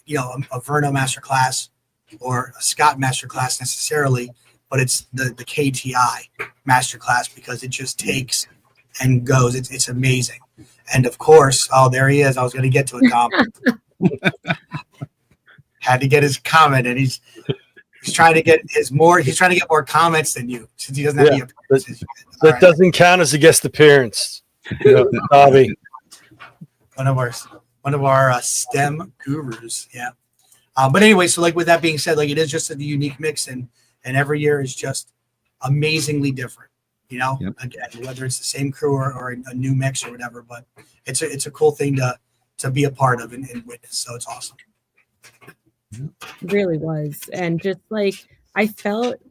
a Verno master class or a Scott master class necessarily, but it's the KTI master class, because it just takes and goes. It's amazing. And of course, oh, there he is. I was going to get to it, Tom. Had to get his comment, and he's trying to get more comments than you, since he doesn't have any appearances. that doesn't count as a guest appearance. Bobby. One of our STEM gurus. Yeah. But anyway, so with that being said, it is just a unique mix, and every year is just amazingly different. Yep. Again, whether it's the same crew or a new mix or whatever, but it's a cool thing to be a part of and witness. So it's awesome. It really was. And just I felt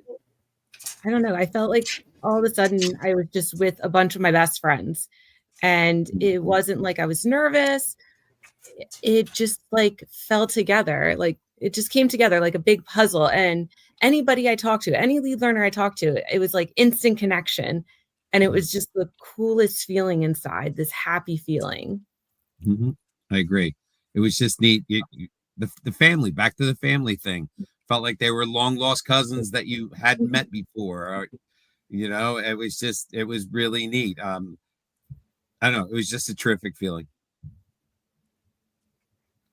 like all of a sudden I was just with a bunch of my best friends, and it wasn't like I was nervous. It just fell together. It just came together like a big puzzle. And anybody I talked to, any lead learner I talked to, it was instant connection. And it was just the coolest feeling inside, this happy feeling. Mm-hmm. I agree. It was just neat. The family, back to the family thing, felt like they were long lost cousins that you hadn't met before. Or, it was really neat. I don't know. It was just a terrific feeling.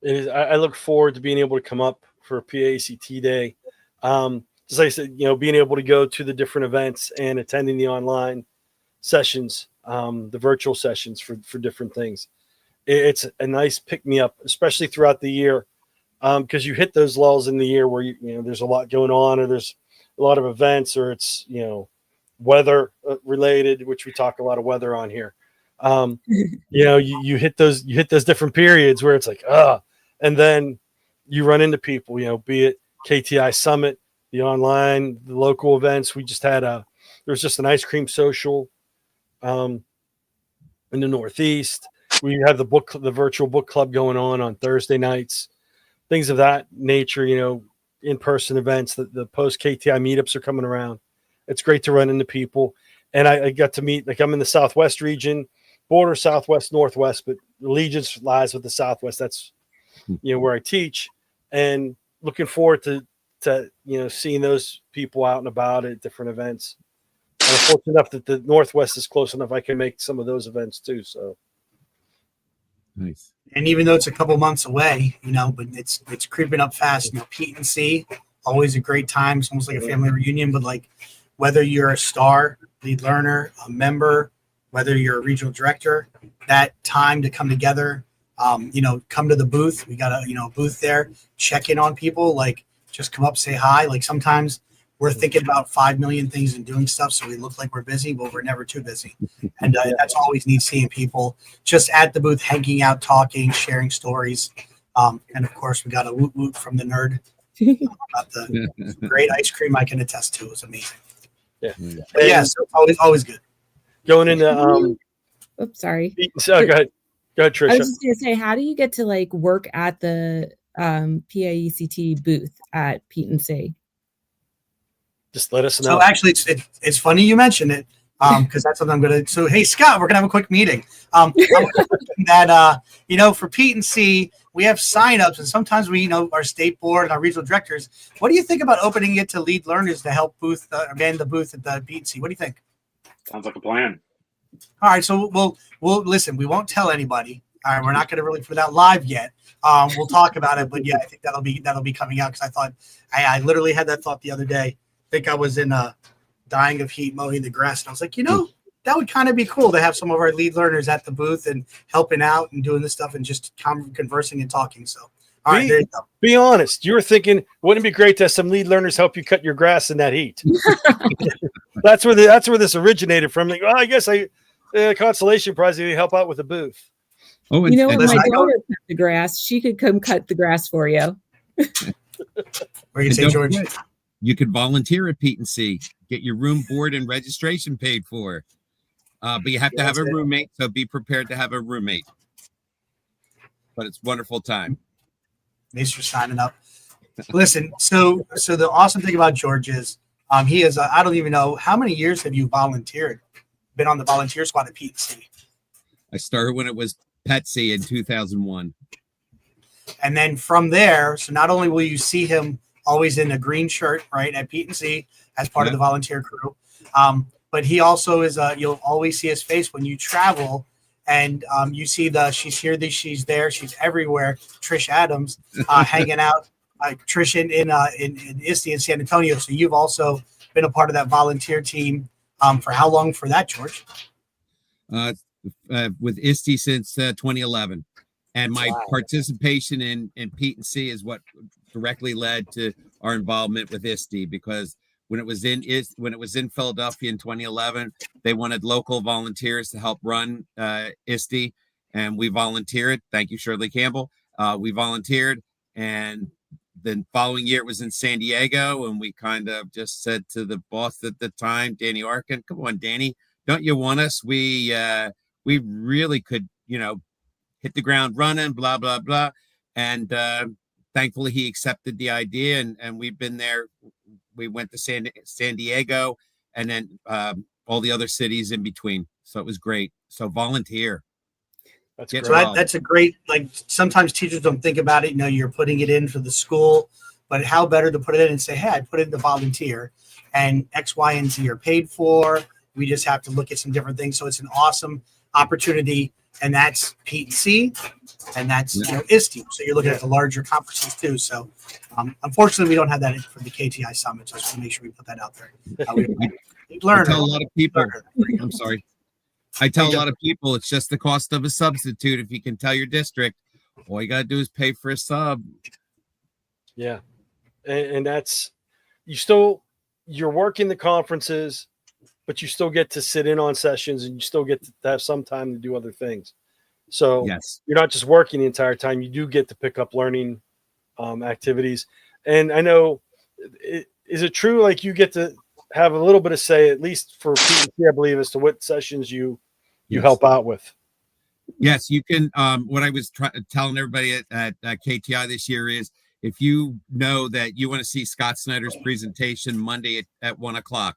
It is. I look forward to being able to come up for PACT Day. Just like I said, being able to go to the different events and attending the online sessions, the virtual sessions for different things. It's a nice pick me up, especially throughout the year, because you hit those lulls in the year where there's a lot going on, or there's a lot of events, or it's weather related, which we talk a lot of weather on here. You hit those different periods where it's and then you run into people, be it KTI Summit, the online, the local events. We just had there was just an ice cream social in the Northeast. We have the virtual book club going on Thursday nights, things of that nature, in-person events. The post KTI meetups are coming around. It's great to run into people. And I got to meet, I'm in the Southwest region, border Southwest, Northwest, but allegiance lies with the Southwest. That's, where I teach, and looking forward to seeing those people out and about at different events. And I'm fortunate enough that the Northwest is close enough I can make some of those events too. So nice. And even though it's a couple months away, but it's creeping up fast. Pete and C, always a great time. It's almost like a family reunion. But whether you're a star, lead learner, a member, whether you're a regional director, that time to come together, come to the booth. We got a booth there, check in on people, like just come up, say hi. Like sometimes we're thinking about 5 million things and doing stuff, so we look like we're busy, but we're never too busy. And that's always neat, seeing people just at the booth, hanging out, talking, sharing stories. And of course, we got a woot woot from the nerd about the great ice cream I can attest to. It was amazing. Yeah. But yeah, so always good. Going into Oops, sorry. So go ahead, Trisha. I was just gonna say, how do you get to like work at the PAECT booth at Pete and C? Just let us know. So actually, it's funny you mentioned it, because that's what I'm gonna. So hey, Scott, we're gonna have a quick meeting. That for Pete and C, we have signups, and sometimes we, our state board and our regional directors. What do you think about opening it to lead learners to help man the booth at the Pete and C? What do you think? Sounds like a plan. All right, so we'll listen. We won't tell anybody. All right, we're not going to really put that live yet. We'll talk about it, but yeah, I think that'll be coming out, because I thought I literally had that thought the other day. I think I was in dying of heat mowing the grass, and I was like, that would kind of be cool to have some of our lead learners at the booth and helping out and doing this stuff and just conversing and talking. So, all right, there you go. Be honest. You were thinking, wouldn't it be great to have some lead learners help you cut your grass in that heat? That's where this originated from. Like, well, I guess consolation prize if you help out with the booth. Oh, When my daughter cut the grass, she could come cut the grass for you. What you say, George? You could volunteer at Pete and C. Get your room, board, and registration paid for. But you have to have a roommate, so be prepared to have a roommate. But it's a wonderful time. Thanks for signing up. Listen, so the awesome thing about George is he is I don't even know, how many years have you volunteered? Been on the volunteer squad at Pete and C? I started when it was Petsy in 2001. And then from there, so not only will you see him always in a green shirt, right, at Pete and C as part of the volunteer crew, but he also is you'll always see his face when you travel, and you see she's here, she's there, she's everywhere. Trish Adams hanging out, Trish in ISTE in San Antonio. So you've also been a part of that volunteer team for how long for that, George? With ISTE since 2011, and my participation in Pete and C is what directly led to our involvement with ISTE, because when it was in Philadelphia in 2011, they wanted local volunteers to help run ISTE, and we volunteered. Thank you, Shirley Campbell. We volunteered, and then following year it was in San Diego, and we kind of just said to the boss at the time, Danny Arkin, "Come on, Danny, don't you want us? We really could, hit the ground running, blah, blah, blah." And thankfully he accepted the idea, and we've been there. We went to San Diego, and then all the other cities in between. So it was great. So volunteer. That's great. So that's a great, like, sometimes teachers don't think about it. You're putting it in for the school, but how better to put it in and say, hey, I put it in the volunteer, and X, Y, and Z are paid for. We just have to look at some different things. So it's an awesome opportunity, and that's Pete and C, and that's ISTE. So you're looking at the larger conferences too. So unfortunately, we don't have that for the KTI Summit. So just to make sure we put that out there. I tell a lot of people. I'm sorry. I tell a lot of people it's just the cost of a substitute. If you can tell your district, all you got to do is pay for a sub. Yeah, and that's you're working the conferences, but you still get to sit in on sessions, and you still get to have some time to do other things. So yes, you're not just working the entire time. You do get to pick up learning activities. And I know, is it true, like, you get to have a little bit of say, at least for PEC, I believe, as to what sessions you help out with? Yes, you can. What I was telling everybody at KTI this year is, if you know that you want to see Scott Snyder's presentation Monday at 1:00,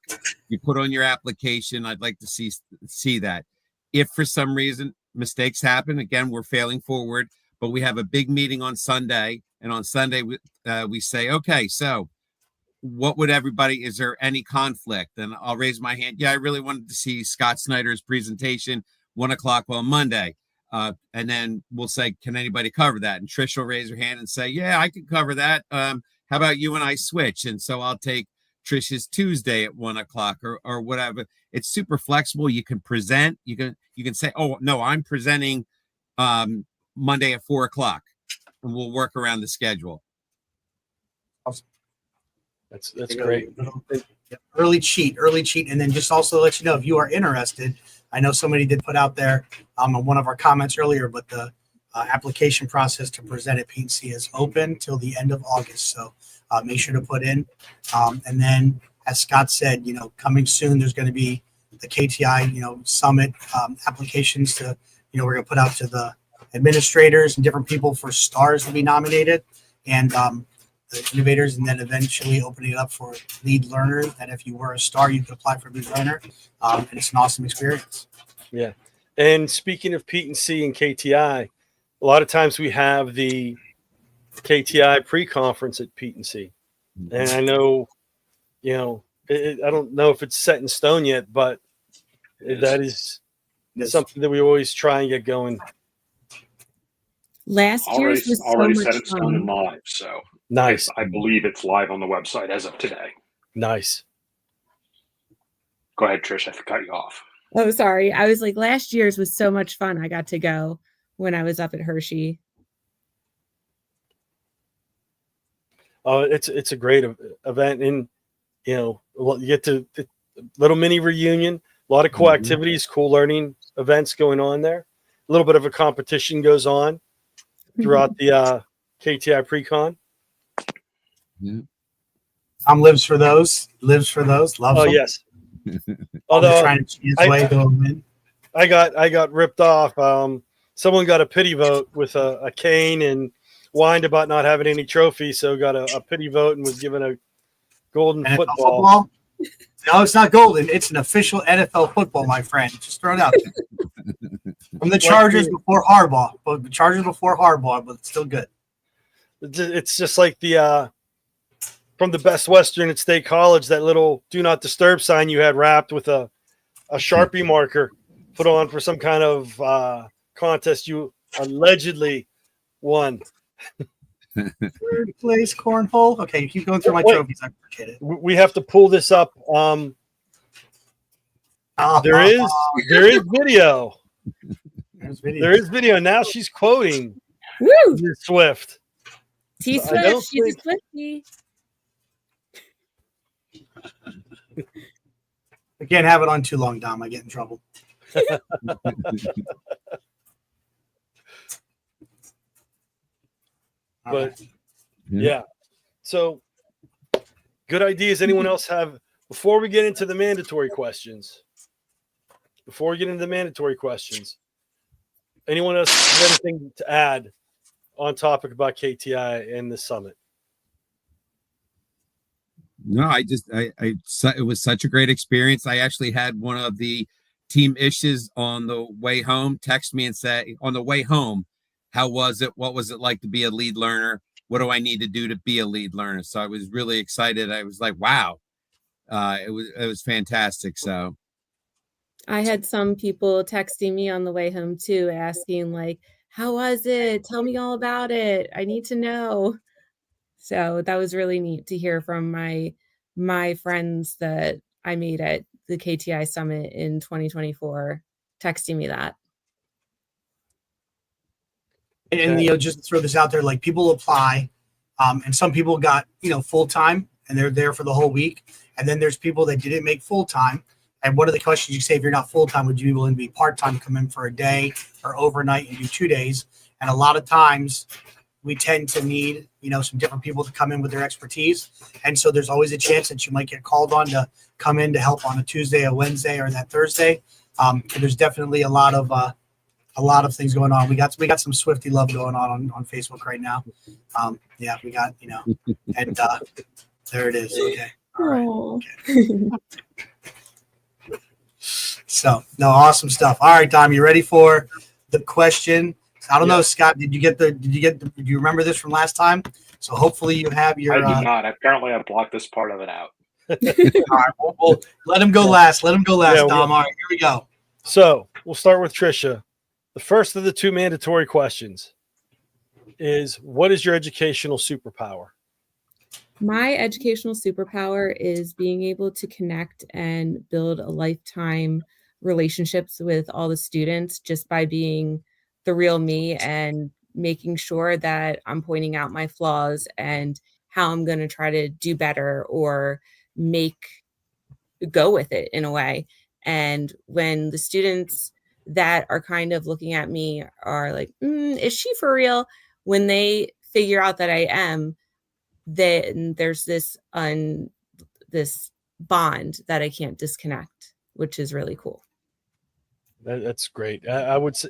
you put on your application, "I'd like to see that." If for some reason mistakes happen, again, we're failing forward, but we have a big meeting on Sunday, and on Sunday we say, okay, so what would everybody, is there any conflict? And I'll raise my hand. Yeah, I really wanted to see Scott Snyder's presentation 1:00 on Monday. And then we'll say, can anybody cover that? And Trish will raise her hand and say, yeah, I can cover that. How about you and I switch? And so I'll take Trisha's Tuesday at 1 o'clock or whatever. It's super flexible. You can present. You can say, oh no, I'm presenting Monday at 4 o'clock, and we'll work around the schedule. Awesome. That's great. Early cheat, and then just also to let you know if you are interested. I know somebody did put out there on one of our comments earlier, but the application process to present at PNC is open till the end of August. So make sure to put in. And then, as Scott said, coming soon, there's going to be the KTI, Summit applications to, we're going to put out to the administrators and different people for stars to be nominated, and the innovators, and then eventually opening it up for lead learners. That if you were a star, you could apply for lead learner, and it's an awesome experience. Yeah. And speaking of Pete and C and KTI, a lot of times we have the KTI pre-conference at Pete and C, and I know, I don't know if it's set in stone yet, but that is something that we always try and get going. Last year's was so already much set in stone fun. and live. So Nice. I believe it's live on the website as of today. Nice. Go ahead, Trish. I cut you off. Oh, sorry. I was like, last year's was so much fun. I got to go when I was up at Hershey. Oh, it's a great event, and you get to little mini reunion, a lot of cool activities, cool learning events going on there. A little bit of a competition goes on throughout the KTI pre-con. Yeah. Tom lives for those. Loves Oh them. yes. Although Although trying to cheat his way to win. I got ripped off. Someone got a pity vote with a cane and whined about not having any trophies, so got a pity vote and was given a golden NFL football. No, it's not golden. It's an official NFL football, my friend. Just throw it out there. From the Chargers before Harbaugh, but it's still good. It's just like the from the Best Western at State College, that little "Do Not Disturb" sign you had wrapped with a Sharpie marker put on for some kind of contest you allegedly won. Third place cornhole. Okay, you keep going through my trophies. I appreciate it. We have to pull this up. There is video. There is video. Now she's quoting Woo! Swift. T I don't Swift, she's a think- Swiftie. I can't have it on too long, Dom. I get in trouble. All But right. yeah. So good ideas. Anyone else have, before we get into the mandatory questions? Anyone else have anything to add on topic about KTI and the summit? No, it was such a great experience. I actually had one of the team issues on the way home text me and say, on the way home, how was it? What was it like to be a lead learner? What do I need to do to be a lead learner? So I was really excited. I was like, wow, it was fantastic. So I had some people texting me on the way home too, asking like, how was it? Tell me all about it. I need to know. So that was really neat to hear from my friends that I made at the KTI Summit in 2024 texting me that. And just to throw this out there, like people apply, and some people got full time and they're there for the whole week, and then there's people that didn't make full time. And what are the questions you say if you're not full time? Would you be willing to be part time, come in for a day or overnight and do 2 days? And a lot of times we tend to need some different people to come in with their expertise, and so there's always a chance that you might get called on to come in to help on a Tuesday, a Wednesday, or that Thursday. There's definitely a lot of things going on. We got some Swiftie love going on Facebook right now. Yeah, we got and there it is. Okay, all right. Okay. So no, awesome stuff. All right, Dom, you ready for the question? I don't know, Scott. Did you remember this from last time? So hopefully you have your. I did not. Apparently, I blocked this part of it out. All right, we'll let him go last. Dom. All right, here we go. So we'll start with Trisha. The first of the two mandatory questions is, what is your educational superpower? My educational superpower is being able to connect and build a lifetime relationships with all the students just by being the real me and making sure that I'm pointing out my flaws and how I'm going to try to do better or make go with it in a way. And when the students that are kind of looking at me are like, is she for real? When they figure out that I am, then there's this bond that I can't disconnect, which is really cool. That's great. I would say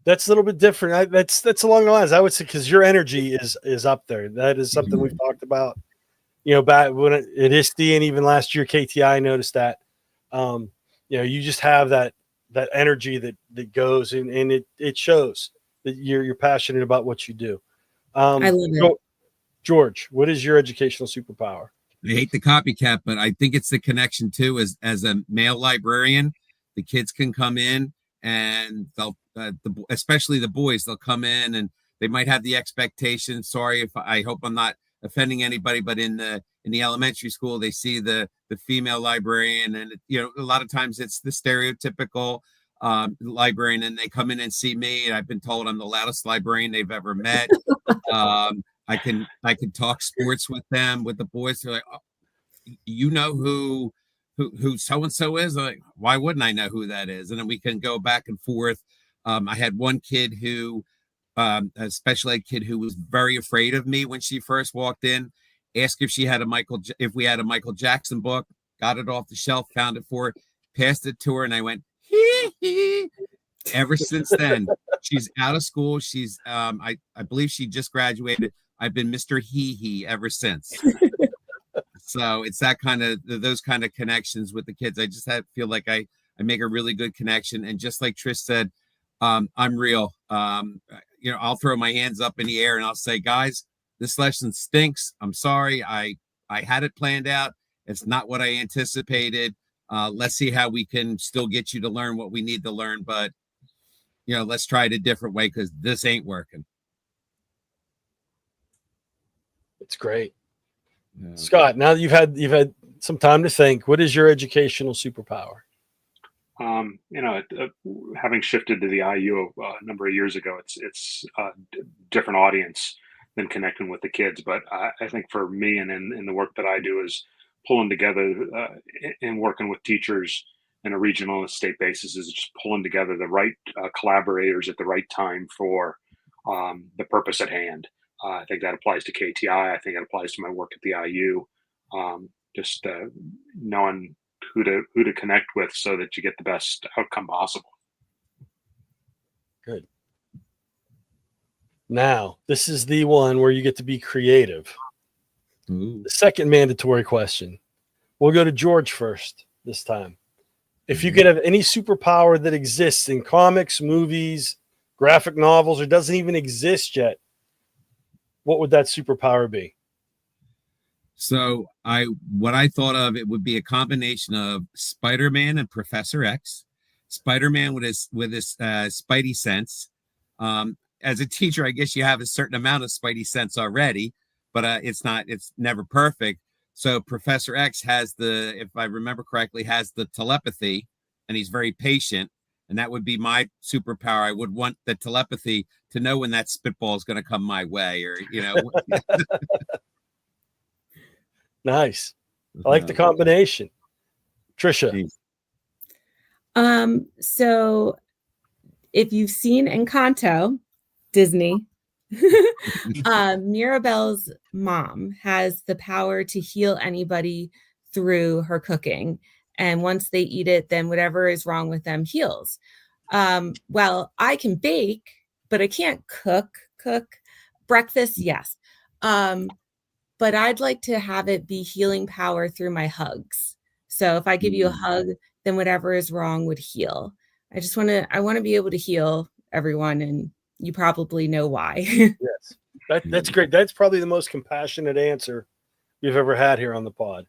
that's a little bit different. That's along the lines. I would say because your energy is up there. That is something we've talked about. Back when at ISTE and even last year KTI, I noticed that. You just have that energy that goes and it shows that you're passionate about what you do. I love it. George, what is your educational superpower? I hate the copycat, but I think it's the connection too. As a male librarian, the kids can come in and they'll, especially the boys, they'll come in and they might have the expectation. Sorry if I hope I'm not offending anybody, but in the elementary school, they see the female librarian, and a lot of times it's the stereotypical librarian, and they come in and see me, and I've been told I'm the loudest librarian they've ever met. I can talk sports with them, with the boys. They're like, oh, who so and so is? I'm like, why wouldn't I know who that is? And then we can go back and forth. I had one kid who, a special ed kid, who was very afraid of me when she first walked in. Asked if if we had a Michael Jackson book. Got it off the shelf, found it for her, passed it to her, and I went hee hee. Ever since then, she's out of school. She's I believe she just graduated. I've been Mr. Hee Hee ever since. So it's those kind of connections with the kids. I just feel like I make a really good connection. And just like Trish said, I'm real. I'll throw my hands up in the air and I'll say, guys, this lesson stinks. I'm sorry. I had it planned out. It's not what I anticipated. Let's see how we can still get you to learn what we need to learn. But, let's try it a different way because this ain't working. It's great. Yeah. Scott, now that you've had some time to think, what is your educational superpower? Having shifted to the IU a number of years ago, it's a different audience than connecting with the kids. But I think for me and in the work that I do is pulling together and working with teachers in a regional and state basis is just pulling together the right collaborators at the right time for the purpose at hand. I think that applies to KTI. I think it applies to my work at the IU. Just knowing who to connect with so that you get the best outcome possible. Good. Now, this is the one where you get to be creative. Ooh. The second mandatory question. We'll go to George first this time. If you could have any superpower that exists in comics, movies, graphic novels, or doesn't even exist yet, what would that superpower be? So what I thought of, it would be a combination of Spider-Man and Professor X. Spider-Man with his Spidey sense. As a teacher, I guess you have a certain amount of Spidey sense already, but it's never perfect. So Professor X has if I remember correctly, has the telepathy, and he's very patient. And that would be my superpower. I would want the telepathy to know when that spitball is going to come my way, or Nice. I like the combination. Trisha. So if you've seen Encanto, Disney, Mirabelle's mom has the power to heal anybody through her cooking. And once they eat it, then whatever is wrong with them heals. Well, I can bake, but I can't cook. Breakfast, yes. But I'd like to have it be healing power through my hugs. So if I give you a hug, then whatever is wrong would heal. I want to be able to heal everyone, and you probably know why. Yes, that's great. That's probably the most compassionate answer we've ever had here on the pod.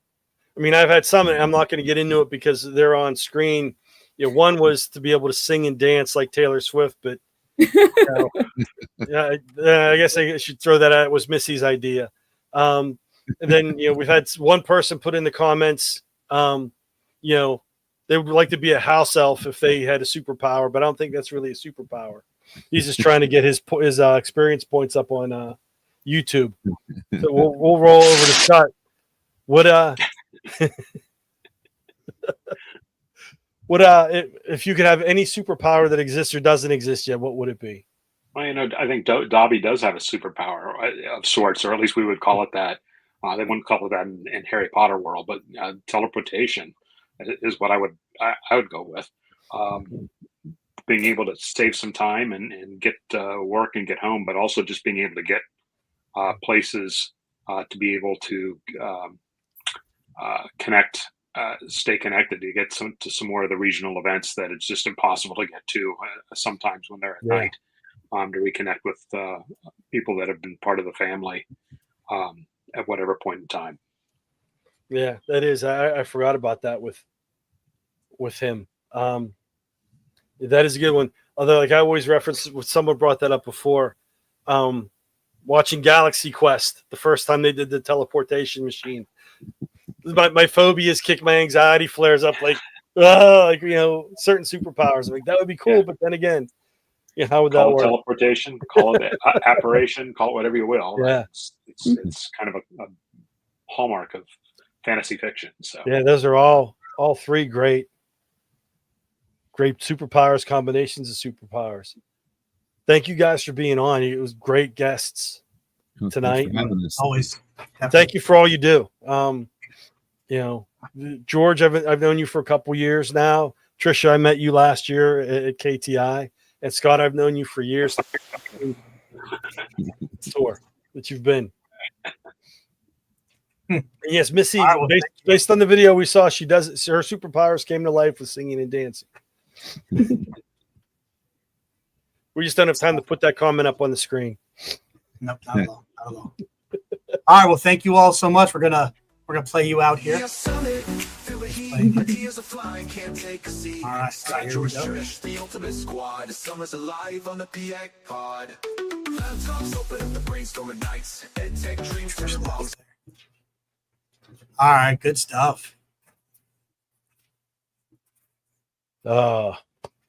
I mean, I've had some, and I'm not going to get into it because they're on screen. One was to be able to sing and dance like Taylor Swift, but I guess I should throw that out. It was Missy's idea. And then, we've had one person put in the comments, they would like to be a house elf if they had a superpower, but I don't think that's really a superpower. He's just trying to get his experience points up on YouTube. So we'll roll over to Scott. If you could have any superpower that exists or doesn't exist yet, what would it be? Well, I think Dobby does have a superpower of sorts, or at least we would call it that. They wouldn't call it that in Harry Potter world, but teleportation is what I would go with. Being able to save some time and get work and get home, but also just being able to get places to be able to connect, stay connected, to get to some more of the regional events that it's just impossible to get to sometimes when they're at night. To reconnect with people that have been part of the family at whatever point in time. Yeah, that is. I forgot about that with him. That is a good one. Although, like I always reference, someone brought that up before. Watching Galaxy Quest, the first time they did the teleportation machine, my phobias kick, my anxiety flares up like certain superpowers. Like that would be cool, but then again. Yeah, how would that work? Teleportation, call it apparition, call it whatever you will. Yeah, it's kind of a hallmark of fantasy fiction. So yeah, those are all three great superpowers, combinations of superpowers. Thank you guys for being on. It was great guests tonight. Always. Thank you for all you do. George, I've known you for a couple years now. Trisha, I met you last year at KTI. And Scott, I've known you for years. Tour that you've been. And yes, Missy, based on the video we saw, her superpowers came to life with singing and dancing. We just don't have time to put that comment up on the screen. Nope, not at all. All right, well, thank you all so much. We're gonna play you out here. Ideas are flying, can't take a seat. All right, here we go. The ultimate squad. Summer's alive on the PAECT Pod. Laptops open up the brainstorming nights. EdTech dreams turn to walls. All right, good stuff.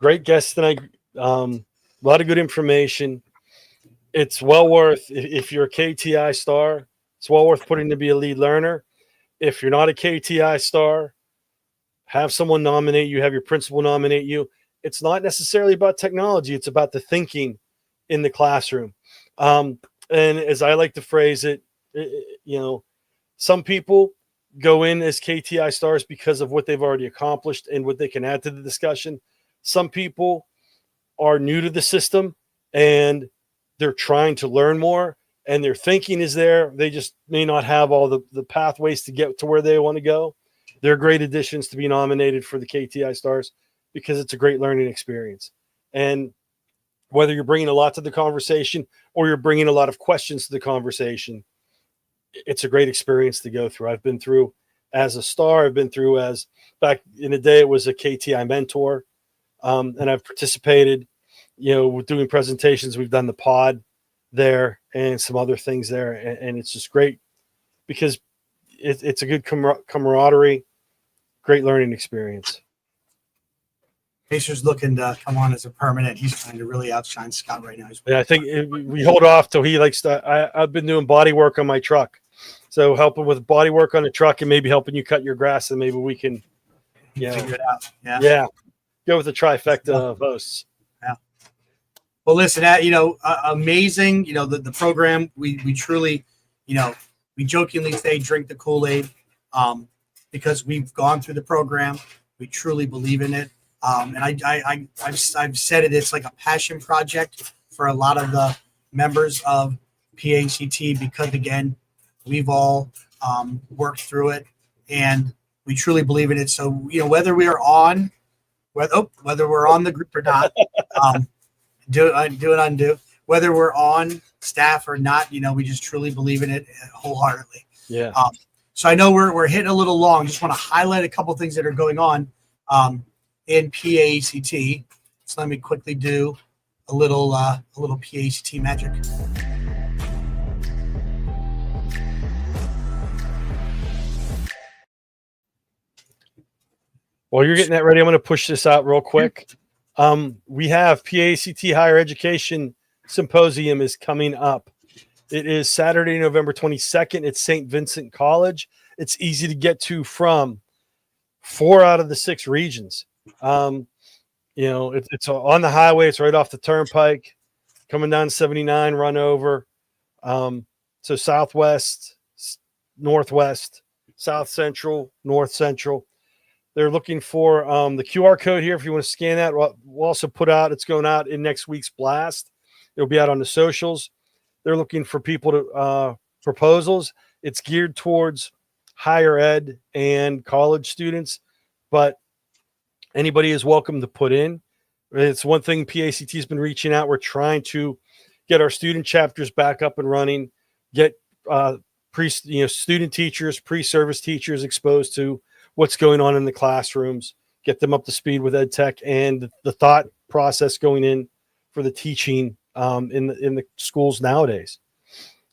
Great guests tonight. A lot of good information. It's well worth, if you're a KTI star, it's well worth putting to be a lead learner. If you're not a KTI star, have someone nominate you, have your principal nominate you. It's not necessarily about technology. It's about the thinking in the classroom. And as I like to phrase it, some people go in as KTI stars because of what they've already accomplished and what they can add to the discussion. Some people are new to the system and they're trying to learn more and their thinking is there. They just may not have all the pathways to get to where they want to go. They're great additions to be nominated for the KTI Stars because it's a great learning experience. And whether you're bringing a lot to the conversation or you're bringing a lot of questions to the conversation, it's a great experience to go through. I've been through as a star. I've been through as, back in the day, it was a KTI mentor. And I've participated, with doing presentations. We've done the pod there and some other things there. And it's just great because it's a good camaraderie, great learning experience. Pacer's looking to come on as a permanent. He's trying to really outshine Scott right now. Yeah, I think we hold off till he likes to. I've been doing body work on my truck, so helping with body work on the truck and maybe helping you cut your grass, and maybe we can, figure it out. Yeah, go with the trifecta of hosts. Yeah. Well, listen, amazing. The program. We truly, we jokingly say drink the Kool-Aid, because we've gone through the program. We truly believe in it. And I've said it, it's like a passion project for a lot of the members of PAECT because, again, we've all worked through it and we truly believe in it. So, whether we're on the group or not, do and undo, whether we're on staff or not, we just truly believe in it wholeheartedly. Yeah. So I know we're hitting a little long. Just want to highlight a couple things that are going on in PAECT. So let me quickly do a little PAECT magic. While you're getting that ready, I'm going to push this out real quick. We have PAECT Higher Education Symposium is coming up. It is Saturday, November 22nd. It's St. Vincent College. It's easy to get to from 4 out of the 6 regions. It's on the highway. It's right off the turnpike, coming down 79, run over. So southwest, northwest, south central, north central. They're looking for the QR code here. If you want to scan that, we'll also put out, it's going out in next week's blast. It'll be out on the socials. They're looking for people to proposals. It's geared towards higher ed and college students, but anybody is welcome to put in. It's one thing PACT has been reaching out. We're trying to get our student chapters back up and running, get student teachers, pre-service teachers exposed to what's going on in the classrooms, get them up to speed with ed tech and the thought process going in for the teaching in the schools nowadays.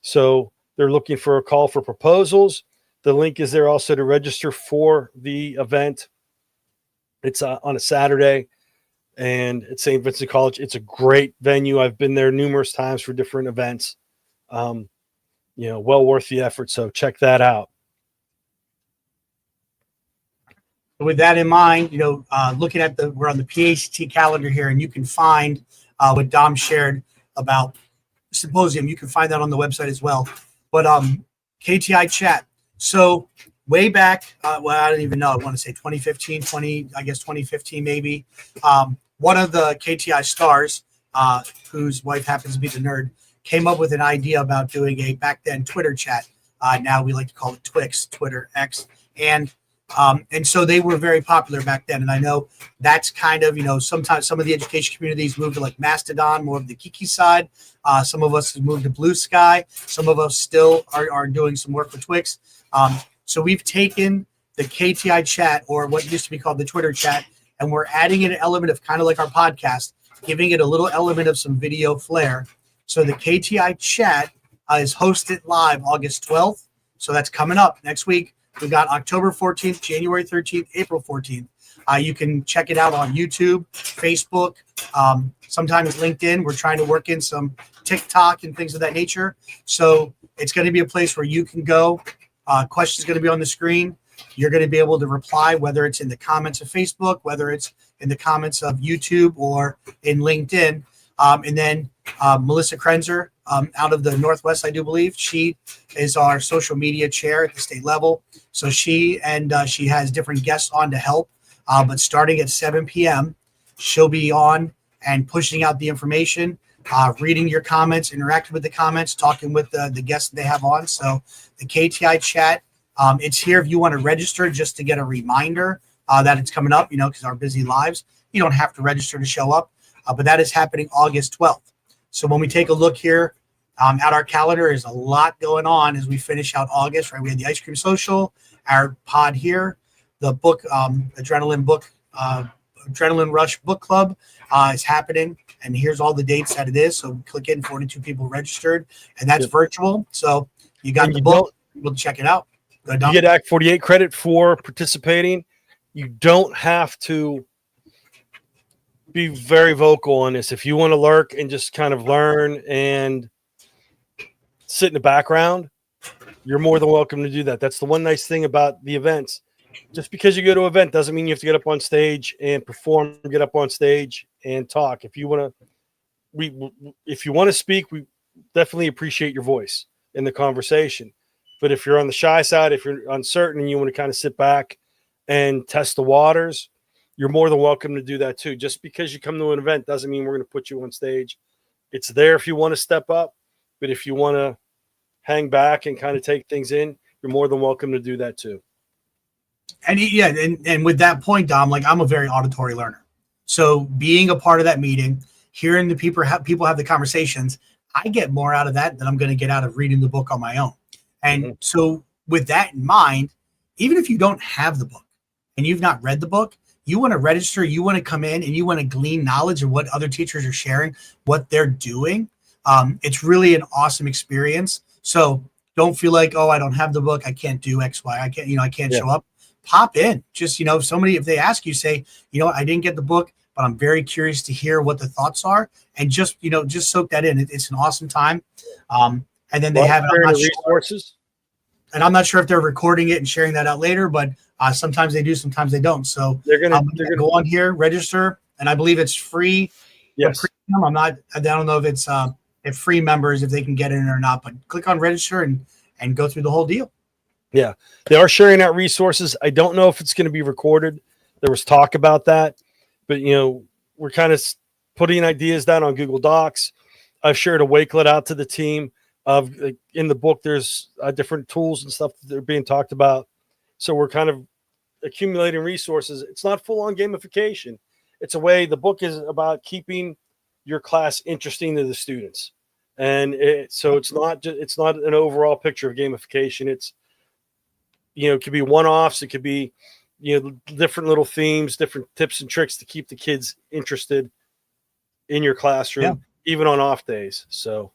So they're looking for a call for proposals. The link is there also to register for the event. It's on a Saturday and at St. Vincent College. It's a great venue. I've been there numerous times for different events. Well worth the effort. So check that out. With that in mind, looking at we're on the PACT calendar here, and you can find what Dom shared about the symposium. You can find that on the website as well. But KTI chat. So way back, I don't even know. I want to say 2015 maybe. One of the KTI stars, whose wife happens to be the nerd, came up with an idea about doing a back then Twitter chat. Now we like to call it Twix, Twitter, X, and so they were very popular back then. And I know that's kind of, sometimes some of the education communities moved to like Mastodon, more of the Kiki side. Some of us have moved to Blue Sky. Some of us still are doing some work with Twix. So we've taken the KTI chat, or what used to be called the Twitter chat, and we're adding in an element of kind of like our podcast, giving it a little element of some video flair. So the KTI chat is hosted live August 12th. So that's coming up next week. We've got October 14th, January 13th, April 14th. You can check it out on YouTube, Facebook, sometimes LinkedIn. We're trying to work in some TikTok and things of that nature. So it's going to be a place where you can go. Questions going to be on the screen. You're going to be able to reply, whether it's in the comments of Facebook, whether it's in the comments of YouTube or in LinkedIn. And then Melissa Krenzer out of the Northwest, I do believe. She is our social media chair at the state level. So she has different guests on to help. But starting at 7 p.m., she'll be on and pushing out the information, reading your comments, interacting with the comments, talking with the guests that they have on. So the KTI chat, it's here if you want to register just to get a reminder that it's coming up, because our busy lives. You don't have to register to show up, but that is happening August 12th. So when we take a look here at our calendar, there's a lot going on as we finish out August, right? We had the Ice Cream Social, our pod here, the book, Adrenaline Rush Book Club is happening. And here's all the dates that it is. So click in, 42 people registered, and that's virtual. So you got the book. We'll check it out. You get Act 48 credit for participating. You don't have to be very vocal on this. If you want to lurk and just kind of learn and sit in the background, you're more than welcome to do that. That's the one nice thing about the events. Just because you go to an event doesn't mean you have to get up on stage and perform, get up on stage and talk. If you want to speak, we definitely appreciate your voice in the conversation. But if you're on the shy side, if you're uncertain and you want to kind of sit back and test the waters, you're more than welcome to do that too. Just because you come to an event doesn't mean we're going to put you on stage. It's there if you want to step up, but if you want to hang back and kind of take things in, you're more than welcome to do that too. And with that point, Dom, like I'm a very auditory learner. So being a part of that meeting, hearing the people have the conversations, I get more out of that than I'm going to get out of reading the book on my own. And so with that in mind, even if you don't have the book and you've not read the book, you want to register, you want to come in and you want to glean knowledge of what other teachers are sharing, what they're doing. It's really an awesome experience. So don't feel like, oh, I don't have the book, I can't do X, Y, I can't show up. pop in. Just, if they ask you, say, I didn't get the book, but I'm very curious to hear what the thoughts are, and just soak that in. It's an awesome time. And then they have resources. And I'm not sure if they're recording it and sharing that out later, but sometimes they do, sometimes they don't. So they're gonna go on here, register, and I believe it's free. Yes. I don't know if it's if free members, if they can get in or not, but click on register and go through the whole deal. Yeah, they are sharing out resources. I don't know if it's going to be recorded. There was talk about that, but we're kind of putting ideas down on Google Docs. I've shared a wakelet out to the team of in the book. There's different tools and stuff that are being talked about. So we're kind of accumulating resources. It's not full on gamification. It's a way. The book is about keeping your class interesting to the students, and so it's not an overall picture of gamification. It's it could be one-offs. It could be different little themes, different tips and tricks to keep the kids interested in your classroom, even on off days. So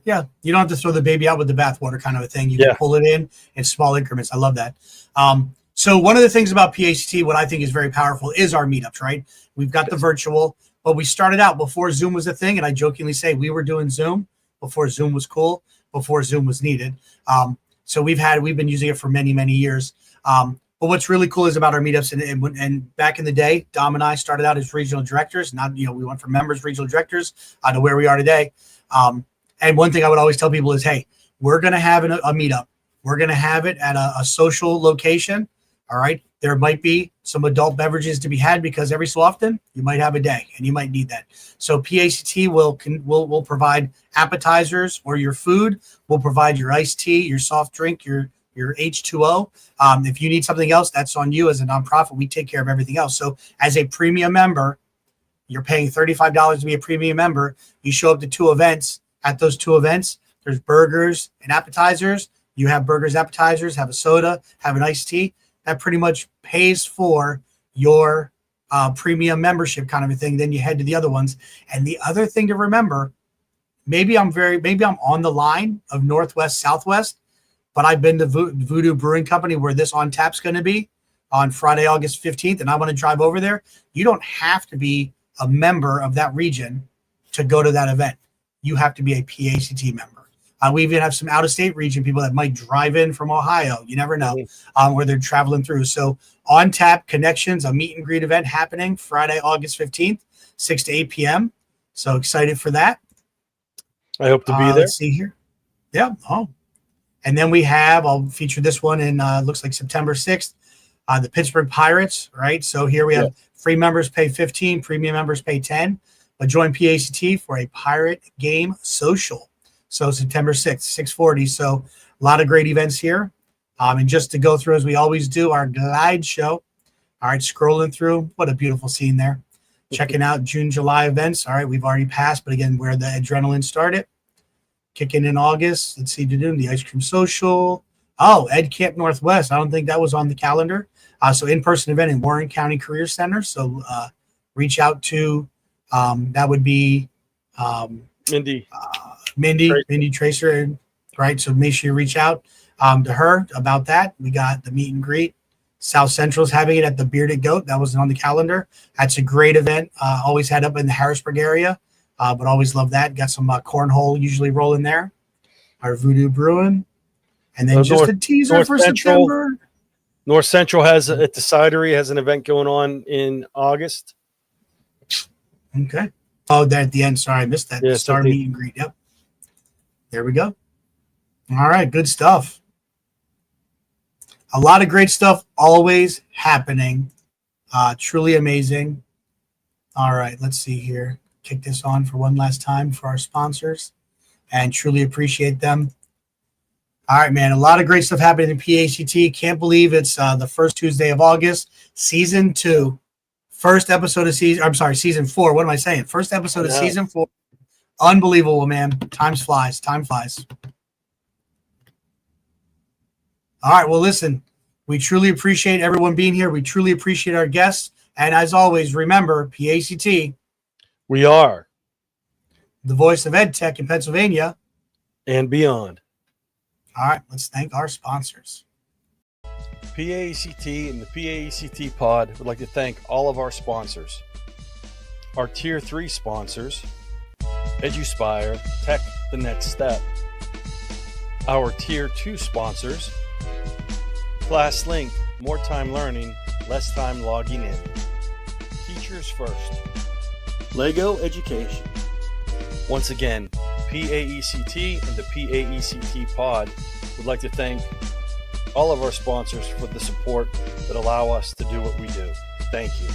yeah, you don't have to throw the baby out with the bathwater kind of a thing. You can pull it in small increments. I love that. So one of the things about PAECT, what I think is very powerful, is our meetups, right? We've got the virtual, but we started out before Zoom was a thing, and I jokingly say we were doing Zoom before Zoom was cool, before Zoom was needed. So we've been using it for many, many years. But what's really cool is about our meetups, and back in the day, Dom and I started out as regional directors. Now, we went from members, regional directors, to where we are today. And one thing I would always tell people is, hey, we're going to have a meetup. We're going to have it at a social location. All right. There might be some adult beverages to be had because every so often you might have a day and you might need that. So PAECT will provide appetizers or your food. We'll provide your iced tea, your soft drink, your H2O. If you need something else, that's on you. As a nonprofit, we take care of everything else. So as a premium member, you're paying $35 to be a premium member. You show up to 2 events. At those 2 events, there's burgers and appetizers. You have burgers, appetizers, have a soda, have an iced tea. That pretty much pays for your premium membership kind of a thing. Then you head to the other ones. And the other thing to remember, maybe I'm on the line of Northwest, Southwest, but I've been to Voodoo Brewing Company where this on tap's going to be on Friday, August 15th, and I want to drive over there. You don't have to be a member of that region to go to that event. You have to be a PAECT member. We even have some out-of-state region people that might drive in from Ohio. You never know where they're traveling through. So on tap connections, a meet and greet event happening Friday, August 15th, 6 to 8 p.m. So excited for that. I hope to be there. Let's see here. Yeah. Oh, and then I'll feature this one in looks like September 6th, the Pittsburgh Pirates, right? So here we have free members pay 15, premium members pay 10, but join PAECT for a pirate game social. So September 6th, 6:40. So a lot of great events here. And just to go through, as we always do, our glide show. All right, scrolling through. What a beautiful scene there. Checking out June, July events. All right, we've already passed, but again, where the adrenaline started. Kicking in August. Let's see, the ice cream social. Oh, Ed Camp Northwest. I don't think that was on the calendar. So in-person event in Warren County Career Center. So reach out to, that would be Mindy Tracer, right? So make sure you reach out to her about that. We got the meet and greet. South Central's having it at the Bearded Goat. That wasn't on the calendar. That's a great event. Always had up in the Harrisburg area, but always love that. Got some cornhole usually rolling there. Our Voodoo Brewing. And then just a teaser for September. North Central has at the Cidery has an event going on in August. Okay. Oh, that at the end. Sorry, I missed that. Star meet and greet. Yep. There we go. All right. Good stuff. A lot of great stuff always happening. Truly amazing. All right. Let's see here. Kick this on for one last time for our sponsors and truly appreciate them. All right, man. A lot of great stuff happening in PAECT. Can't believe it's the first Tuesday of August, season 2. First episode of season 4. What am I saying? First episode of season 4. Unbelievable, man. Time flies. All right. Well, listen, we truly appreciate everyone being here. We truly appreciate our guests. And as always, remember, PAECT. We are the voice of EdTech in Pennsylvania and beyond. All right. Let's thank our sponsors. PAECT and the PAECT Pod would like to thank all of our sponsors. Our Tier 3 sponsors, EduSpire, Tech the Next Step. Our Tier 2 sponsors, ClassLink, more time learning, less time logging in. Teachers First. Lego Education. Once again, PAECT and the PAECT Pod would like to thank all of our sponsors for the support that allow us to do what we do. Thank you.